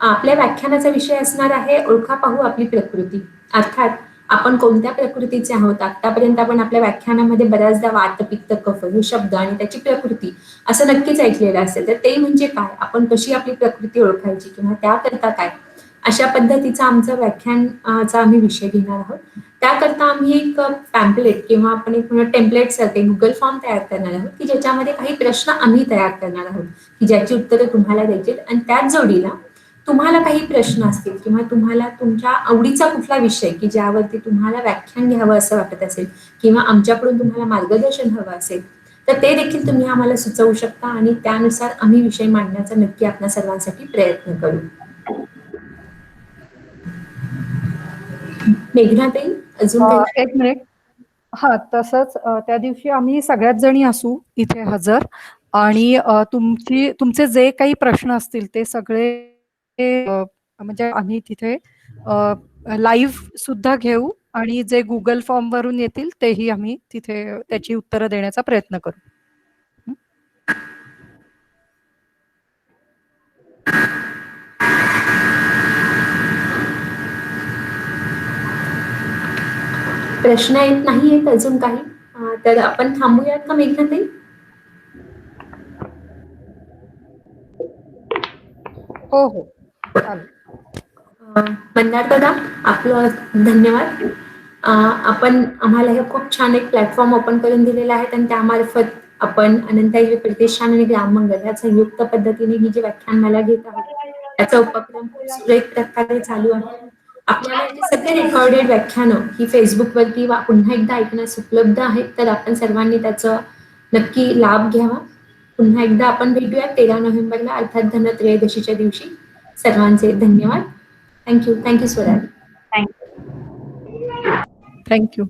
आपल्या व्याख्यानाचा विषय असणार आहे ओळखा पाहू आपली प्रकृती. अर्थात आपण कोणत्या प्रकृतीचे आहोत. आतापर्यंत आपण आपल्या व्याख्यानामध्ये बऱ्याचदा वात, पित्त, कफ हे शब्द आणि त्याची प्रकृती असं नक्कीच ऐकलेलं असेल. तर ते म्हणजे काय, आपण कशी आपली प्रकृती ओळखायची किंवा त्याकरता काय, अशा पद्धतीचा आमचा व्याख्यानचा आम्ही विषय घेणार आहोत. त्याकरता आम्ही एक पॅम्पलेट किंवा आपण एक टेम्पलेट सारखे गुगल फॉर्म तयार करणार आहोत की ज्याच्यामध्ये काही प्रश्न आम्ही तयार करणार आहोत की ज्याची उत्तरं तुम्हाला द्यायची आणि त्याच जोडीला तुम्हाला काही प्रश्न असतील किंवा तुम्हाला तुमच्या आवडीचा कुठला विषय की ज्यावरती तुम्हाला व्याख्यान घ्यावं असं वाटत असेल किंवा आमच्याकडून तुम्हाला मार्गदर्शन हवं असेल तर ते देखील तुम्ही आम्हाला सुचवू शकता आणि त्यानुसार आम्ही विषय मांडण्याचा नक्की आपल्या सर्वांसाठी प्रयत्न करू. मेघनाताई, अजून काही? एक मिनिट. हा, तसंच त्या दिवशी आम्ही सगळ्याच जणी असू इथे हजर आणि तुमचे जे काही प्रश्न असतील ते सगळे म्हणजे आम्ही तिथे लाईव्ह सुद्धा घेऊ आणि जे गुगल फॉर्म वरून येतील तेही आम्ही तिथे त्याची उत्तरं देण्याचा प्रयत्न करू. प्रश्न येत नाहीयेत अजून काही, तर आपण थांबूयात का मेघनाताई? हो हो, चालेल. मंदार दादा, आपलं धन्यवाद. आपण आम्हाला हे खूप छान एक प्लॅटफॉर्म ओपन करून दिलेला आहे आणि त्यामार्फत आपण अनंताई प्रतिष्ठान आणि ग्राममंगल या संयुक्त पद्धतीने ही जी व्याख्यानमाला घेत आहोत त्याचा उपक्रम खूप सुरेख प्रकारे चालू आहे. आपल्याला हे सगळे रेकॉर्डेड व्याख्यानं ही फेसबुकवरती पुन्हा एकदा ऐकण्यास उपलब्ध आहेत, तर आपण सर्वांनी त्याचा नक्की लाभ घ्यावा. पुन्हा एकदा आपण भेटूया 13 नोव्हेंबरला अर्थात धनत्रयोदशीच्या दिवशी. सर्वांचे धन्यवाद. थँक्यू स्वराली. थँक्यू. थँक्यू.